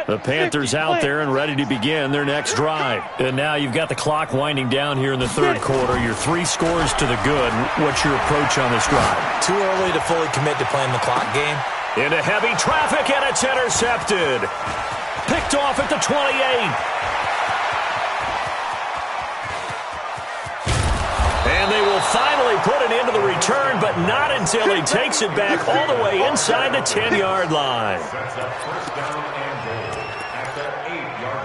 Speaker 1: The Panthers out there and ready to begin their next drive. And now you've got the clock winding down here in the third quarter. You're 3 scores to the good. What's your approach on this drive?
Speaker 4: Too early to fully commit to playing the clock game.
Speaker 1: Into heavy traffic, and it's intercepted. Picked off at the 28. And they will finally put an end to the return, but not until he takes it back all the way inside the 10-yard line.
Speaker 5: That's a first down and goal at the 8-yard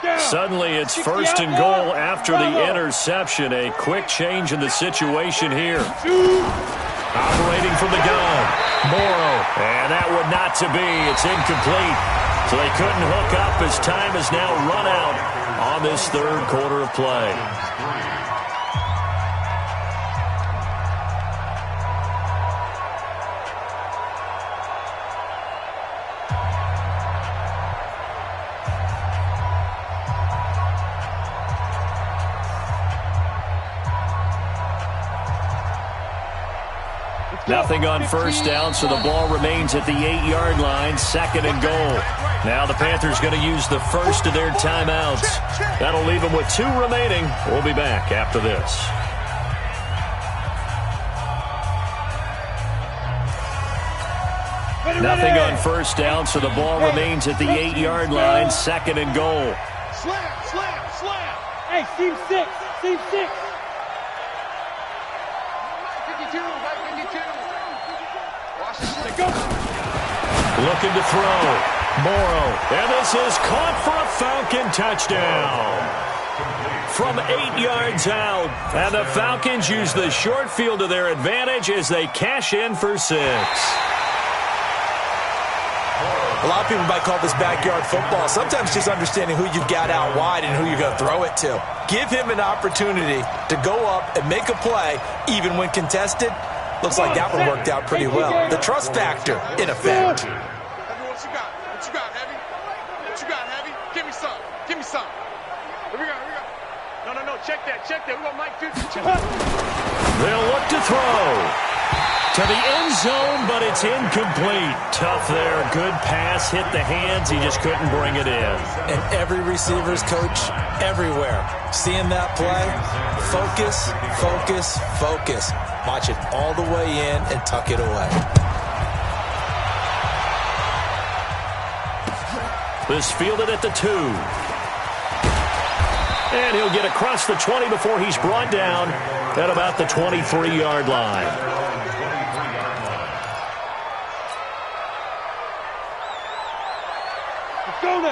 Speaker 5: line.
Speaker 1: Suddenly it's first and goal after the interception. A quick change in the situation here. Operating from the gun, Morrow. And that would not to be. It's incomplete. So they couldn't hook up as time is now run out on this third quarter of play. Nothing on first down, so the ball remains at the 8-yard line, 2nd and goal. Now the Panthers going to use the first of their timeouts. That'll leave them with 2 remaining. We'll be back after this. Nothing on first down, so the ball remains at the 8-yard line, 2nd and goal.
Speaker 3: Slam, slam, slam.
Speaker 7: Hey, team 6, team 6.
Speaker 3: 52, 52.
Speaker 1: Looking to throw. Morrow. And this is caught for a Falcon touchdown. From 8 yards out. And the Falcons use the short field to their advantage as they cash in for 6.
Speaker 4: A lot of people might call this backyard football. Sometimes just understanding who you've got out wide and who you're going to throw it to. Give him an opportunity to go up and make a play, even when contested. Looks like that one worked out pretty well. The trust factor, in effect.
Speaker 3: Heavy, what you got? What you got, Heavy? What you got, Heavy? Give me some. Give me some. Here we go, here we go. No, check that, check that. We got Mike 50.
Speaker 1: They'll look to throw. To the end zone, but it's incomplete. Tough there. Good pass. Hit the hands. He just couldn't bring it in.
Speaker 4: And every receiver's coach everywhere. Seeing that play, focus, focus, focus. Watch it all the way in and tuck it away.
Speaker 1: This fielded at the 2. And he'll get across the 20 before he's brought down at about the 23-yard line.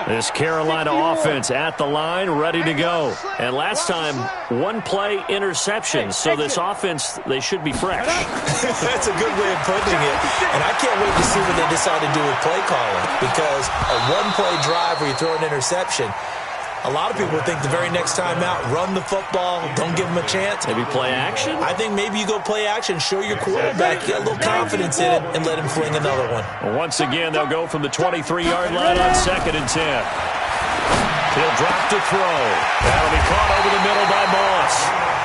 Speaker 1: This Carolina offense at the line, ready to go. And last time, 1-play interception. So this offense, they should be fresh.
Speaker 4: That's a good way of putting it. And I can't wait to see what they decide to do with play calling. Because a 1-play drive where you throw an interception, a lot of people think the very next time out, run the football, don't give them a chance.
Speaker 1: Maybe play action?
Speaker 4: I think maybe you go play action, show your quarterback, get a little confidence in it, and let him fling another one.
Speaker 1: Once again, they'll go from the 23-yard line on 2nd and 10. He'll drop to throw. That'll be caught over the middle by Moss.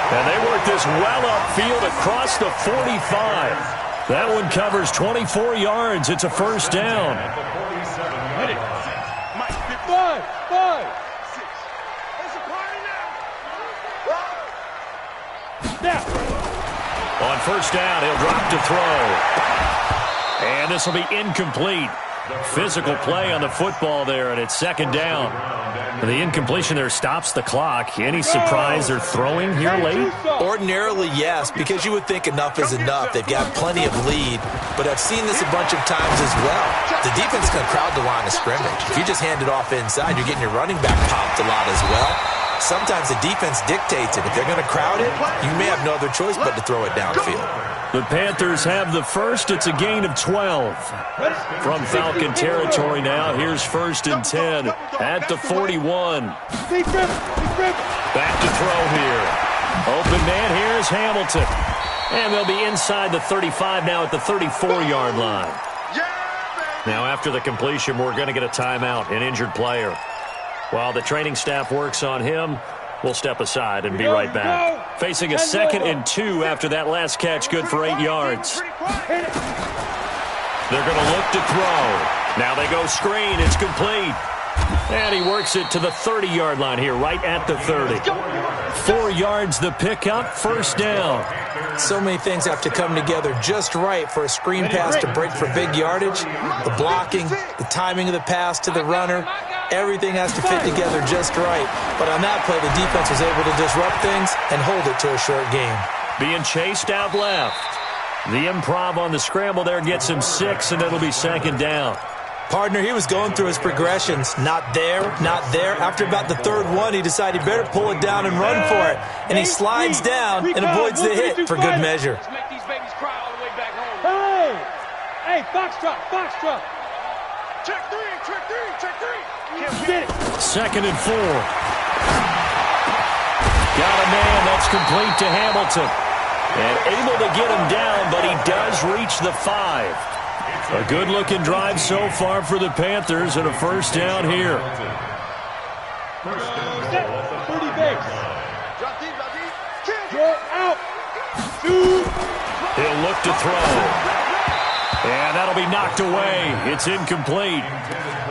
Speaker 1: And they work this well upfield across the 45. That one covers 24 yards. It's a first down.
Speaker 7: Five.
Speaker 1: On first down, he'll drop to throw. And this will be incomplete. Physical play on the football there, and it's 2nd down. The incompletion there stops the clock. Any surprise they're throwing here late?
Speaker 4: Ordinarily, yes, because you would think enough is enough. They've got plenty of lead, but I've seen this a bunch of times as well. The defense can crowd the line of scrimmage. If you just hand it off inside, you're getting your running back popped a lot as well. Sometimes the defense dictates it. If they're going to crowd it, you may have no other choice but to throw it downfield.
Speaker 1: The Panthers have the first. It's a gain of 12. From Falcon territory now, here's 1st and 10 at the 41. Back to throw here. Open man here is Hamilton. And they'll be inside the 35 now at the 34-yard line. Now after the completion, we're going to get a timeout, an injured player. While the training staff works on him, we'll step aside and be right back. Facing a 2nd and 2 after that last catch, good for 8 yards. They're going to look to throw. Now they go screen. It's complete. And he works it to the 30-yard line here, right at the 30. 4 yards the pickup, first down.
Speaker 4: So many things have to come together just right for a screen pass to break for big yardage. The blocking, the timing of the pass to the runner, everything has to fit together just right. But on that play, the defense was able to disrupt things and hold it to a short game.
Speaker 1: Being chased out left. The improv on the scramble there gets him 6, and it'll be 2nd down.
Speaker 4: Partner, he was going through his progressions. Not there, not there. After about the 3rd one, he decided he better pull it down and run for it. And he slides down and avoids the hit for good measure.
Speaker 3: Let's make these babies cry all the way back home.
Speaker 7: Hey, foxtrot.
Speaker 3: Check 3.
Speaker 7: Get it.
Speaker 1: 2nd and 4. Got a man. That's complete to Hamilton. And able to get him down, but he does reach the 5. A good-looking drive so far for the Panthers and a first down here.
Speaker 7: 30 base. Go out. 2.
Speaker 1: He'll look to throw. And that'll be knocked away. It's incomplete.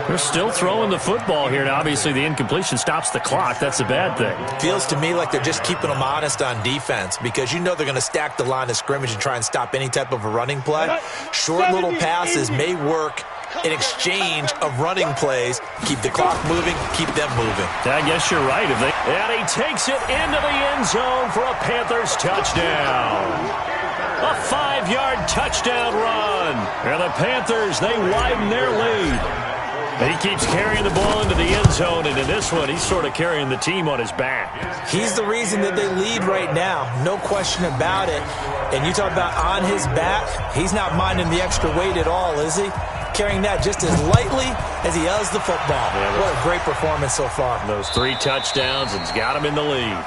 Speaker 1: They're still throwing the football here. Now, obviously, the incompletion stops the clock. That's a bad thing.
Speaker 4: Feels to me like they're just keeping them honest on defense because you know they're going to stack the line of scrimmage and try and stop any type of a running play. Short little passes may work in exchange of running plays. Keep the clock moving, keep them moving.
Speaker 1: I guess you're right. And he takes it into the end zone for a Panthers touchdown. A 5-yard touchdown run. And the Panthers, they widen their lead. He keeps carrying the ball into the end zone, and in this one, he's sort of carrying the team on his back.
Speaker 4: He's the reason that they lead right now. No question about it. And you talk about on his back, he's not minding the extra weight at all, is he? Carrying that just as lightly as he does the football. Yeah, what a great performance so far.
Speaker 1: Those 3 touchdowns, it's got him in the lead.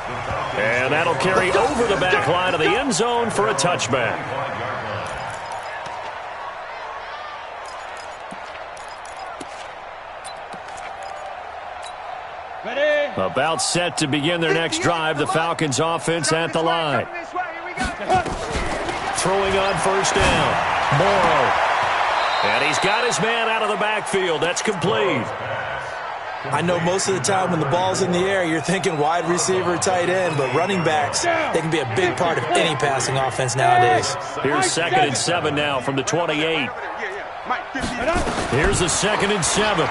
Speaker 1: And that'll carry over the back line of the end zone for a touchback.
Speaker 7: Ready?
Speaker 1: About set to begin their next drive, the Falcons offense at the line. Throwing on first down. Morrow. And he's got his man out of the backfield. That's complete.
Speaker 4: I know most of the time when the ball's in the air, you're thinking wide receiver, tight end, but running backs, they can be a big part of any passing offense nowadays.
Speaker 1: Here's 2nd and 7 now from the 28. Here's the 2nd and 7.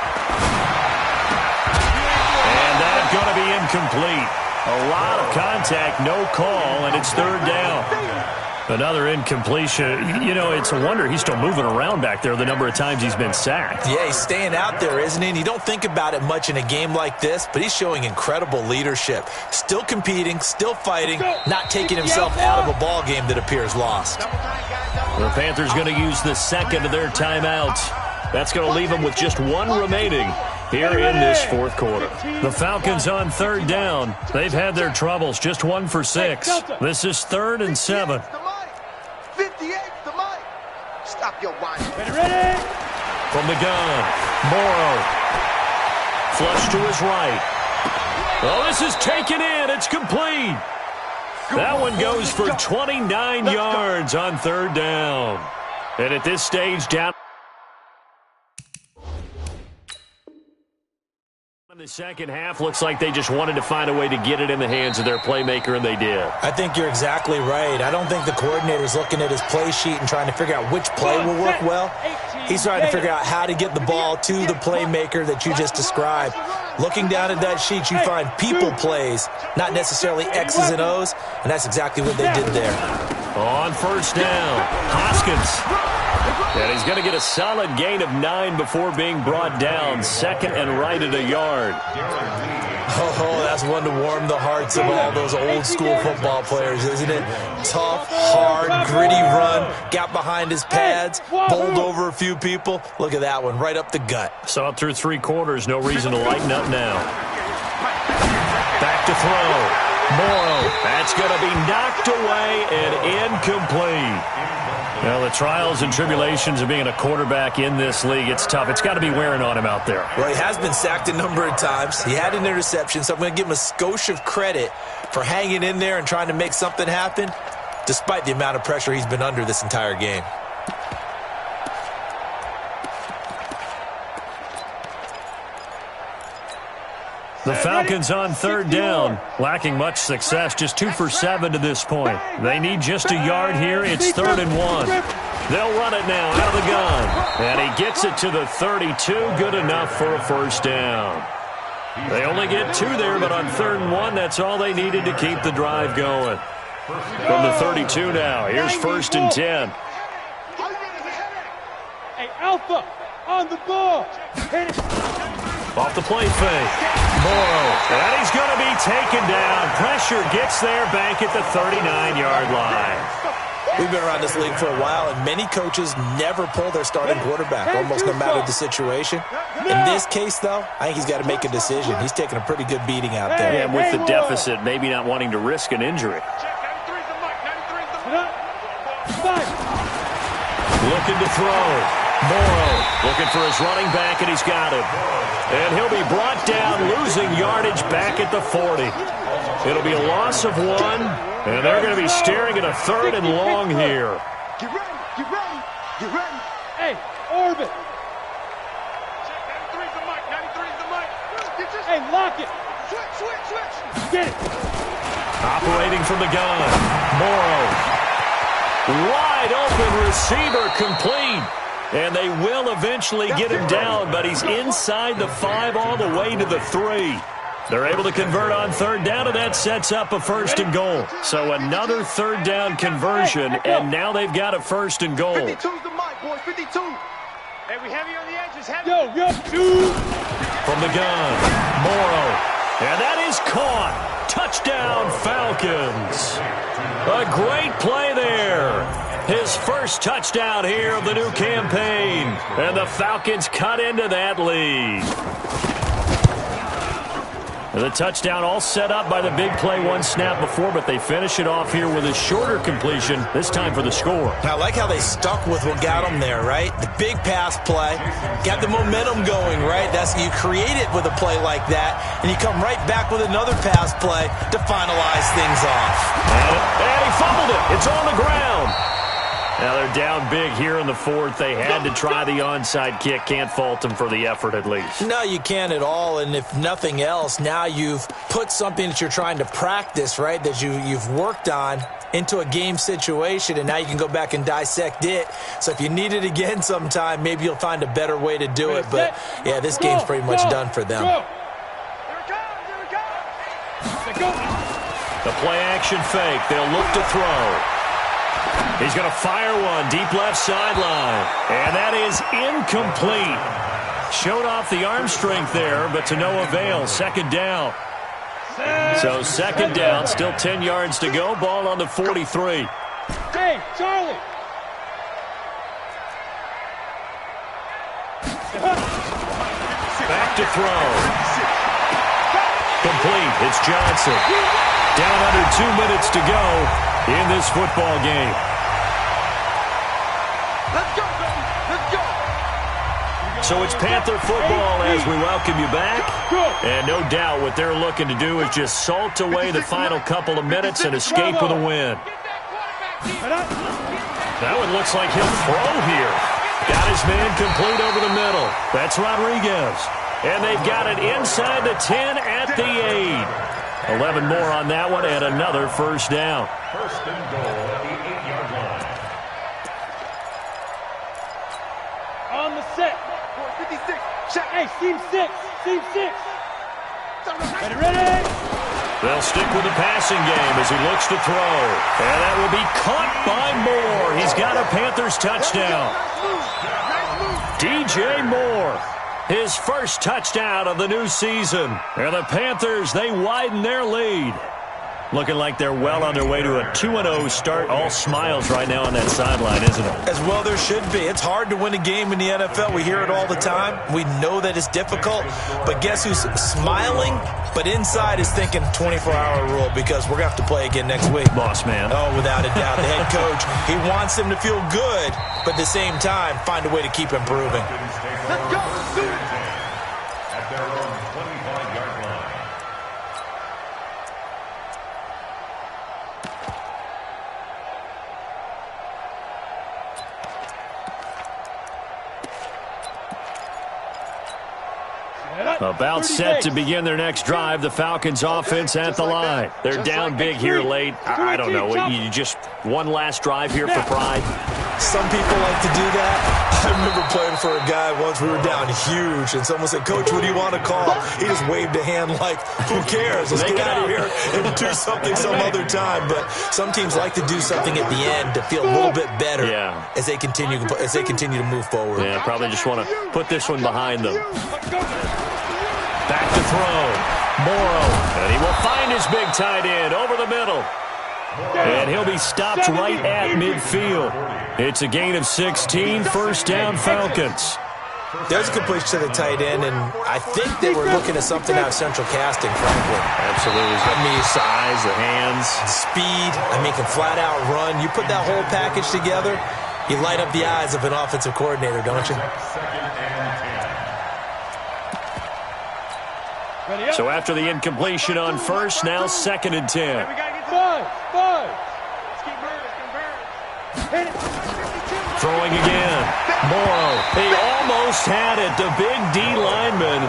Speaker 1: And that's going to be incomplete. A lot of contact, no call, and it's 3rd down. Another incompletion. You know, it's a wonder he's still moving around back there the number of times he's been sacked.
Speaker 4: Yeah, he's staying out there, isn't he? And you don't think about it much in a game like this, but he's showing incredible leadership. Still competing, still fighting, not taking himself out of a ball game that appears lost.
Speaker 1: The Panthers going to use the second of their timeouts. That's going to leave them with just 1 remaining here in this 4th quarter. The Falcons on 3rd down. They've had their troubles, just 1 for 6. This is 3rd and 7.
Speaker 2: 58, the mic. Stop your whining.
Speaker 7: Ready?
Speaker 1: From the gun, Morrow. Flush to his right. Oh, this is taken in. It's complete. That one goes for 29 yards on 3rd down. And at this stage, down in the second half, looks like they just wanted to find a way to get it in the hands of their playmaker, and they did.
Speaker 4: I think you're exactly right. I don't think the coordinator's looking at his play sheet and trying to figure out which play will work well. He's trying to figure out how to get the ball to the playmaker that you just described. Looking down at that sheet, you find people plays, not necessarily X's and O's, and that's exactly what they did there.
Speaker 1: On first down, Hoskins. And he's going to get a solid gain of 9 before being brought down. 2nd and right at a yard.
Speaker 4: Oh, that's one to warm the hearts of all those old school football players, isn't it? Tough, hard, gritty run. Got behind his pads, bowled over a few people. Look at that one, right up the gut.
Speaker 1: Saw it through 3 quarters. No reason to lighten up now. Back to throw. Morrow. That's going to be knocked away and incomplete. Well, the trials and tribulations of being a quarterback in this league, it's tough. It's got to be wearing on him out there.
Speaker 4: Well, he has been sacked a number of times. He had an interception, so I'm going to give him a skosh of credit for hanging in there and trying to make something happen, despite the amount of pressure he's been under this entire game.
Speaker 1: The Falcons on 3rd down, lacking much success, just 2 for 7 to this point. They need just a yard here. It's 3rd and 1. They'll run it now out of the gun. And he gets it to the 32, good enough for a first down. They only get 2 there, but on 3rd and 1, that's all they needed to keep the drive going. From the 32 now, here's 1st and 10.
Speaker 7: Hey, Alpha, on the ball. Hit it.
Speaker 1: Off the play fake. Morrow. And he's going to be taken down. Pressure gets there back at the 39-yard line.
Speaker 4: We've been around this league for a while, and many coaches never pull their starting quarterback, almost no matter the situation. In this case, though, I think he's got to make a decision. He's taking a pretty good beating out there.
Speaker 1: Yeah, with the deficit, maybe not wanting to risk an injury. Looking to throw. Morrow looking for his running back, and he's got him. And he'll be brought down, losing yardage back at the 40. It'll be a loss of 1, and they're going to be staring at a 3rd and long here.
Speaker 2: Get ready, get ready, get ready.
Speaker 7: Hey, orbit.
Speaker 3: Check, 93's the mic. 93's the mic.
Speaker 7: Hey, lock it.
Speaker 3: Switch.
Speaker 7: Get it.
Speaker 1: Operating from the gun. Morrow. Wide open receiver complete. And they will eventually get him down, but he's inside the 5 all the way to the 3. They're able to convert on third down, and that sets up a 1st and goal. So another third down conversion, and now they've got a 1st and goal.
Speaker 2: 52's the mic, boys. 52.
Speaker 3: Hey, we heavy on the edges. Heavy.
Speaker 7: Yo, dude.
Speaker 1: From the gun, Morrow. And that is caught. Touchdown, Falcons. A great play there. His first touchdown here of the new campaign. And the Falcons cut into that lead. The touchdown all set up by the big play one snap before, but they finish it off here with a shorter completion, this time for the score.
Speaker 4: I like how they stuck with what got them there, right? The big pass play, got the momentum going, right? You create it with a play like that, and you come right back with another pass play to finalize things off.
Speaker 1: And he fumbled it. It's on the ground. Now they're down big here in the 4th. They had to try the onside kick. Can't fault them for the effort at least.
Speaker 4: No, you can't at all. And if nothing else, now you've put something that you're trying to practice, right, that you've worked on into a game situation, and now you can go back and dissect it. So if you need it again sometime, maybe you'll find a better way to do it. But, yeah, this game's pretty much done for them.
Speaker 3: Here it comes.
Speaker 1: The play action fake. They'll look to throw. He's going to fire one deep left sideline. And that is incomplete. Showed off the arm strength there, but to no avail. 2nd down. So 2nd down, still 10 yards to go. Ball on the 43.
Speaker 7: Hey, Charlie.
Speaker 1: Back to throw. Complete. It's Johnson. Down under 2 minutes to go in this football game.
Speaker 2: Let's go, baby. Let's go.
Speaker 1: So it's Panther football as we welcome you back. And no doubt what they're looking to do is just salt away the final couple of minutes and escape with a win. That one looks like he'll throw here. Got his man complete over the middle. That's Rodriguez. And they've got it inside the 10 at the 8. 11 more on that one and another 1st down.
Speaker 5: 1st and goal at the 8-yard line.
Speaker 7: On the set.
Speaker 2: 56. Check.
Speaker 7: Hey, seam 6. Seam 6. Ready.
Speaker 1: They'll stick with the passing game as he looks to throw. And that will be caught by Moore. He's got a Panthers touchdown. DJ Moore. His first touchdown of the new season. And the Panthers, they widen their lead. Looking like they're well on their way to a 2-0 start. All smiles right now on that sideline, isn't it?
Speaker 4: As well there should be. It's hard to win a game in the NFL. We hear it all the time. We know that it's difficult. But guess who's smiling? But inside is thinking 24-hour rule because we're going to have to play again next week.
Speaker 1: Boss man.
Speaker 4: Oh, without a doubt. The head coach, he wants them to feel good, but at the same time, find a way to keep improving.
Speaker 2: Let's go.
Speaker 5: At their own 25-yard line.
Speaker 1: About set to begin their next drive. The Falcons offense at the line. They're down big here late. I don't know. You just one last drive here for pride.
Speaker 4: Some people like to do that. I remember playing for a guy once. We were down huge, and someone said, "Coach, what do you want to call?" He just waved a hand like, "Who cares? Let's get out of here and do something some other time." But some teams like to do something at the end to feel a little bit better as they continue to move forward.
Speaker 1: Yeah, probably just want to put this one behind them. Back to throw. Morrow. And he will find his big tight end over the middle. And he'll be stopped right at midfield. It's a gain of 16. 1st down, Falcons.
Speaker 4: There's a completion to the tight end, and I think they were looking at something out of central casting, frankly.
Speaker 1: Absolutely.
Speaker 4: I mean,
Speaker 1: size, the hands.
Speaker 4: Speed. I mean, can flat out run. You put that whole package together, you light up the eyes of an offensive coordinator, don't you?
Speaker 1: So after the incompletion on 1st, now 2nd and 10.
Speaker 7: Five.
Speaker 1: Throwing again. Morrow, he almost had it. The big D lineman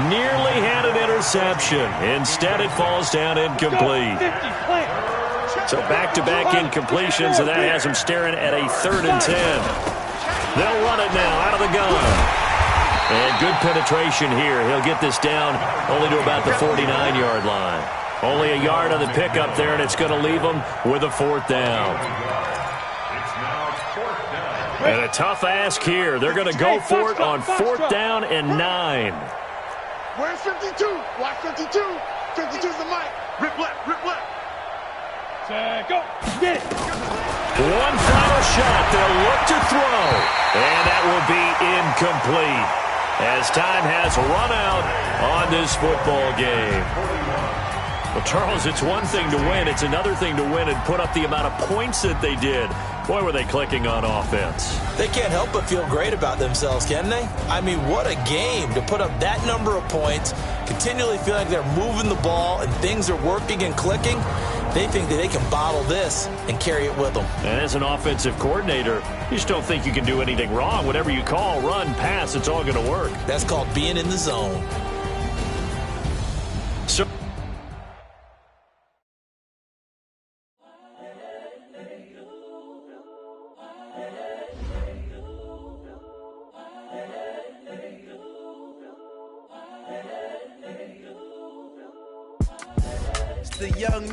Speaker 1: nearly had an interception. Instead, it falls down incomplete. So back-to-back incompletions, and that has him staring at a 3rd and 10. They'll run it now out of the gun. And good penetration here. He'll get this down only to about the 49-yard line. Only a yard on the pickup there, and it's going to leave them with a 4th down. And a tough ask here. They're going to go for it on 4th down and 9.
Speaker 3: Where's 52? Watch 52. 52's the mic. Rip left, rip left.
Speaker 7: Go. Get it.
Speaker 1: One final shot. They'll look to throw. And that will be incomplete as time has run out on this football game. Well, Charles, it's one thing to win. It's another thing to win and put up the amount of points that they did. Boy, were they clicking on offense.
Speaker 4: They can't help but feel great about themselves, can they? I mean, what a game to put up that number of points, continually feel like they're moving the ball and things are working and clicking. They think that they can bottle this and carry it with them.
Speaker 1: And as an offensive coordinator, you just don't think you can do anything wrong. Whatever you call, run, pass, it's all going to work.
Speaker 4: That's called being in the zone.
Speaker 1: So
Speaker 8: the young,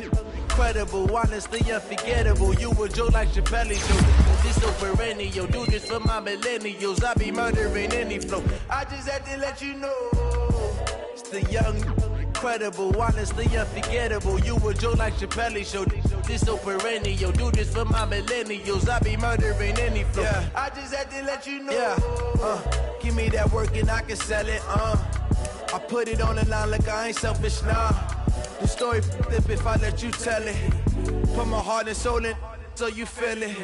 Speaker 8: incredible, honestly unforgettable. You a Joe like Chappelle, yo. This so perennial, do this for my millennials. I be murdering any flow. I just had to let you know. It's the young, incredible, honestly unforgettable. You a Joe like Chappelle, show. This so perennial, do this for my millennials. I be murdering any flow. Yeah. I just had to let you know. Yeah. Give me that work and I can sell it. I put it on the line like I ain't selfish, nah. The story flip if I let you tell it. Put my heart and soul in so you feel it.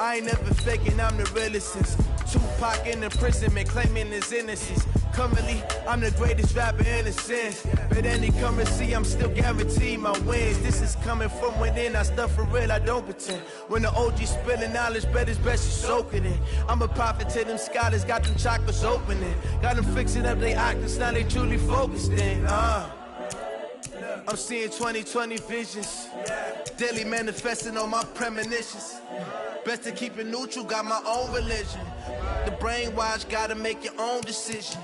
Speaker 8: I ain't never faking, I'm the realest since Tupac in imprisonment, claiming his innocence. Currently, I'm the greatest rapper in a sense. But any currency, I'm still guaranteed my wins. This is coming from within, I stuff for real, I don't pretend. When the OG spilling knowledge, bet it's best you soak it in. I'm a prophet to them scholars, got them chakras opening. Got them fixing up they octaves, now they truly focused in. I'm seeing 2020 visions, daily manifesting on my premonitions. Best to keep it neutral, got my own religion. The brainwash, gotta make your own decision.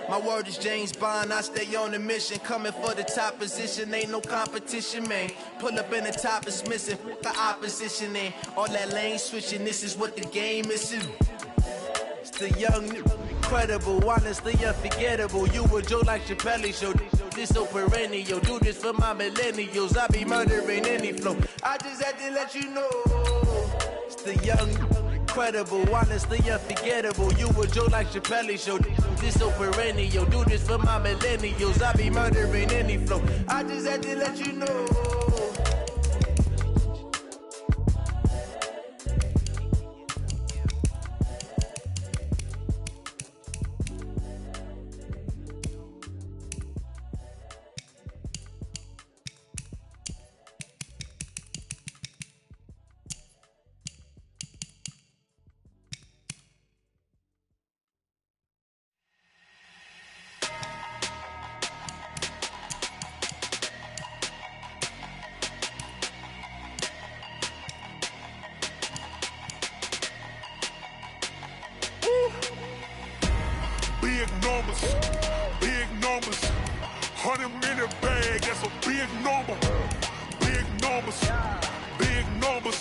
Speaker 8: My word is James Bond, I stay on a mission. Coming for the top position, ain't no competition, man. Pull up in the top, it's missing, the opposition ain't. All that lane switching, this is what the game is. It's the young, incredible, honestly unforgettable. You a Joe like Chappelle, show. This so perennial, do this for my millennials. I be murdering any flow. I just had to let you know. It's the young, incredible, honestly unforgettable. You a Joe like Chappelle, show. This so perennial, do this for my millennials. I be murdering any flow. I just had to let you know.
Speaker 3: Big numbers, 100-minute bag, that's a big number. Big numbers,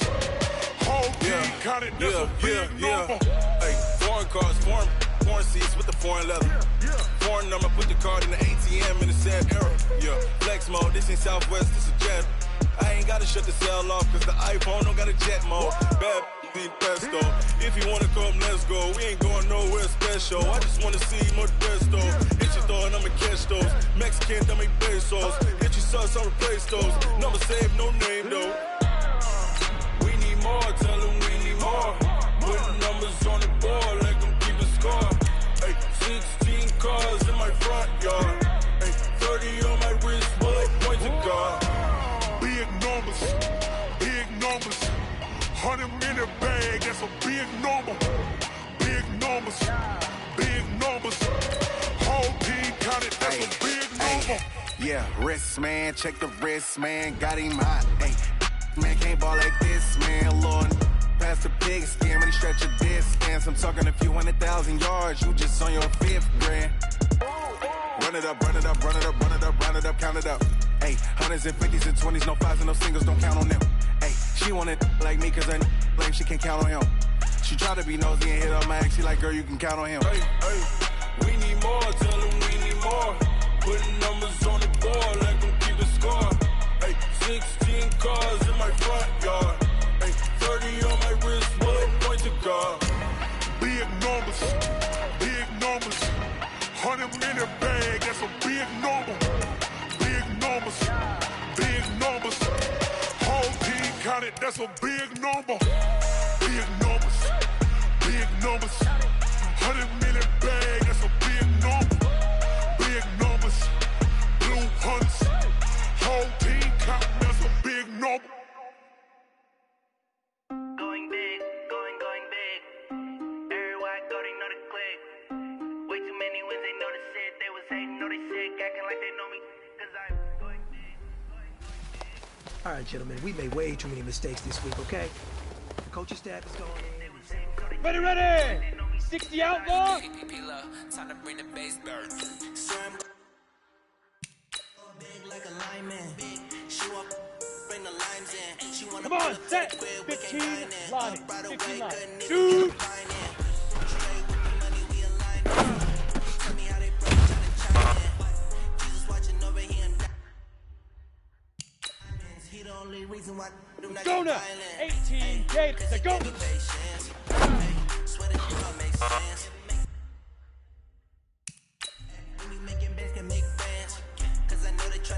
Speaker 3: whole team counted, that's a big number.
Speaker 9: Hey, foreign cars, foreign seats with the foreign leather. Foreign number, put the card in the ATM in the sad era. Yeah, flex mode, this ain't Southwest, this is jet. I ain't gotta shut the cell off, cause the iPhone don't got a jet mode. Bad be pesto. If you wanna come, let's go. We ain't going nowhere special. I just wanna see more pesto. Hit your door and I'ma catch those. Mexican, dummy pesos. Hit your sauce, I'll replace those. Number saved, no name though. We need more, tell them we need more. Put numbers on the board, let them keep a score. Hey, 16 cars in my front yard. Hey, 30 on my wrist, bullet point to God.
Speaker 3: Big numbers, 100-minute bag, that's a big number.
Speaker 9: Yeah, wrist, man, check the wrist, man, got him hot. Hey, man, can't ball like this, man, Lord. Pass the pig skin, when he stretch a distance. I'm talking a few 100,000 yards, you just on your 5th grand. Run it up, run it up, run it up, run it up, run it up, count it up. Hey, hundreds and 50s and 20s, no 5s and no singles, don't count on them. Hey, she want it like me, cause I like she can count on him. She try to be nosy and hit up my ex, she like, girl, you can count on him. Hey, hey, we need more, tell them we need more. Putting numbers on the board, like them keep a score. Hey, 16 cars in my front yard. Hey, 30 on my wrist, bullet point to God.
Speaker 3: Big numbers, big numbers. 100-minute bag, that's a big number. Big numbers, big numbers. Whole team counted, that's a big number. Big numbers, big numbers. 100-minute bag, that's a big number. Big numbers, blue hunts. Whole team counting, that's a big number.
Speaker 8: Going big, going big. Everywhere I go, they know the click. Way too many wins, they know the shit. They was hating, know they sick, acting like they know me. Cause I'm going big, going big.
Speaker 10: All right, gentlemen, we made way too many mistakes this week, okay? The coaching staff is going in.
Speaker 7: Ready, ready! 60 outlaw!
Speaker 8: Time to bring the bass bird. Big like a lineman. She walk, bring the lines in. She wanna
Speaker 7: Come on, set! 15 line. 15 line. Shoot! Go now! 18 gates to go!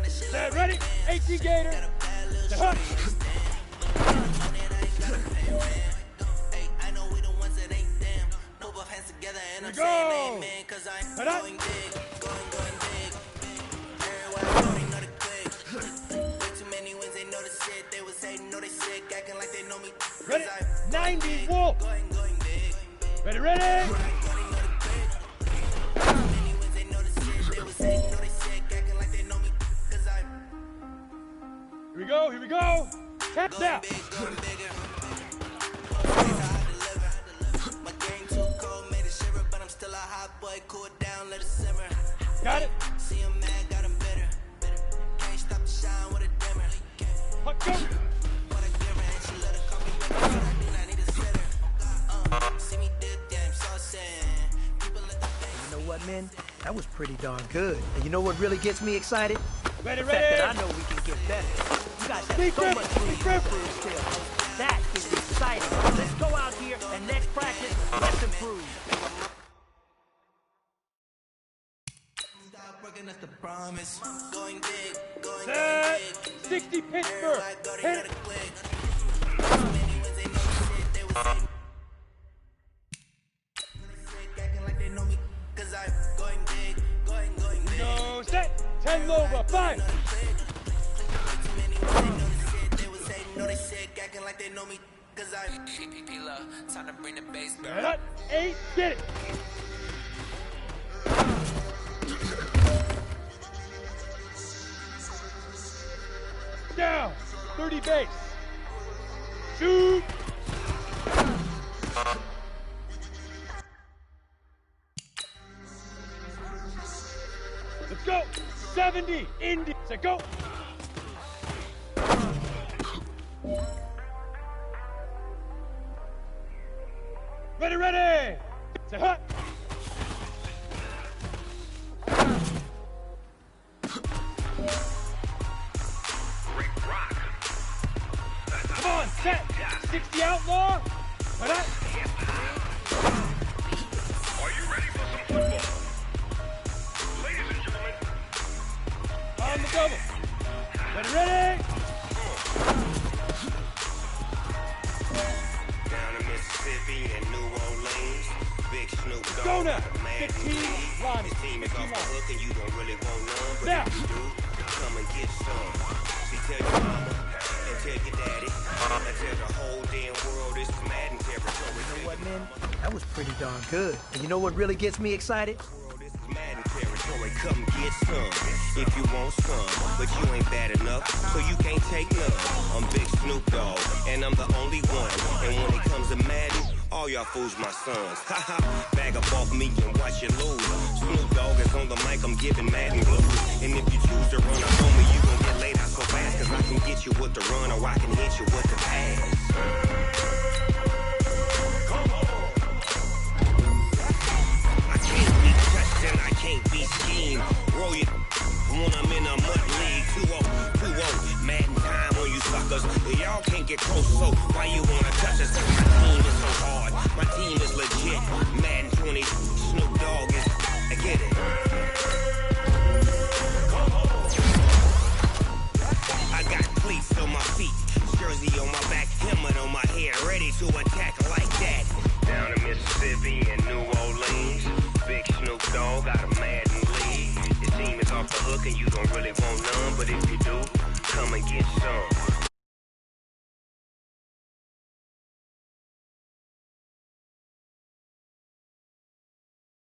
Speaker 7: Set, ready? 18 gator. The hook. Here we go. Put up. Ready? 90 wolf. Ready, ready? Here we go, here we go. Tap now. Got it. See him mad, got him bitter. Can't stop the shine with a dimmer. Puck go.
Speaker 10: You know what, man? That was pretty darn good. And you know what really gets me excited?
Speaker 7: Ready,
Speaker 10: the
Speaker 7: ready.
Speaker 10: fact that I know we can get better. You guys have so much room to improve still. That is exciting. Let's go out here and next practice, let's improve.
Speaker 8: That's the promise. Going big, going
Speaker 7: Set. 60 Pittsburgh. Hit it. Go set. 10 Loba. 5.
Speaker 8: Time to bring the bass
Speaker 7: back. 8. Get it. Down. 30 base. Shoot. Let's go. 70. Indy. Let's go. Ready, ready. Say hut. Come on, set. 60 outlaw. Put up.
Speaker 3: Are you ready for some football? Ladies and gentlemen.
Speaker 7: On the double. Ready, ready.
Speaker 11: Down in Mississippi and New Orleans, Big Snoop Dogg.
Speaker 7: Go now. 15 line.
Speaker 11: This team is off the hook and you don't really want none, but
Speaker 7: now.
Speaker 11: if you do, come and get some. See, tell your mama and tell your daddy and tell the whole damn world this is Madden territory.
Speaker 10: You know what, man? That was pretty darn good. And you know what really gets me excited?
Speaker 11: This is Madden territory. come get some. If you want some, but you ain't bad enough, so you can't take none. I'm Big Snoop Dogg, and I'm the only one. And when it comes to Madden, all y'all fools my sons. Haha, bag up off me and watch you lose. Snoop Dogg is on the mic, I'm giving Madden blues. And if you choose to run up on me, you gon' get laid out so fast, cause I can get you with the run or I can hit you with the pass. I can't be touched and I can't be schemed. Roll you when I'm in a mud league. 2-0, Madden time on you suckers. Y'all can't get close, so why you wanna touch us? My team is so hard, my team is legit. Madden 20, Snoop Dogg is, I get it. I got cleats on my feet, jersey on my back, helmet on my head, ready to attack like that. Down in Mississippi and New Orleans, Big Snoop Dogg got a Madden league. Your team is off the hook and you don't really want none, but if you do, come and get some.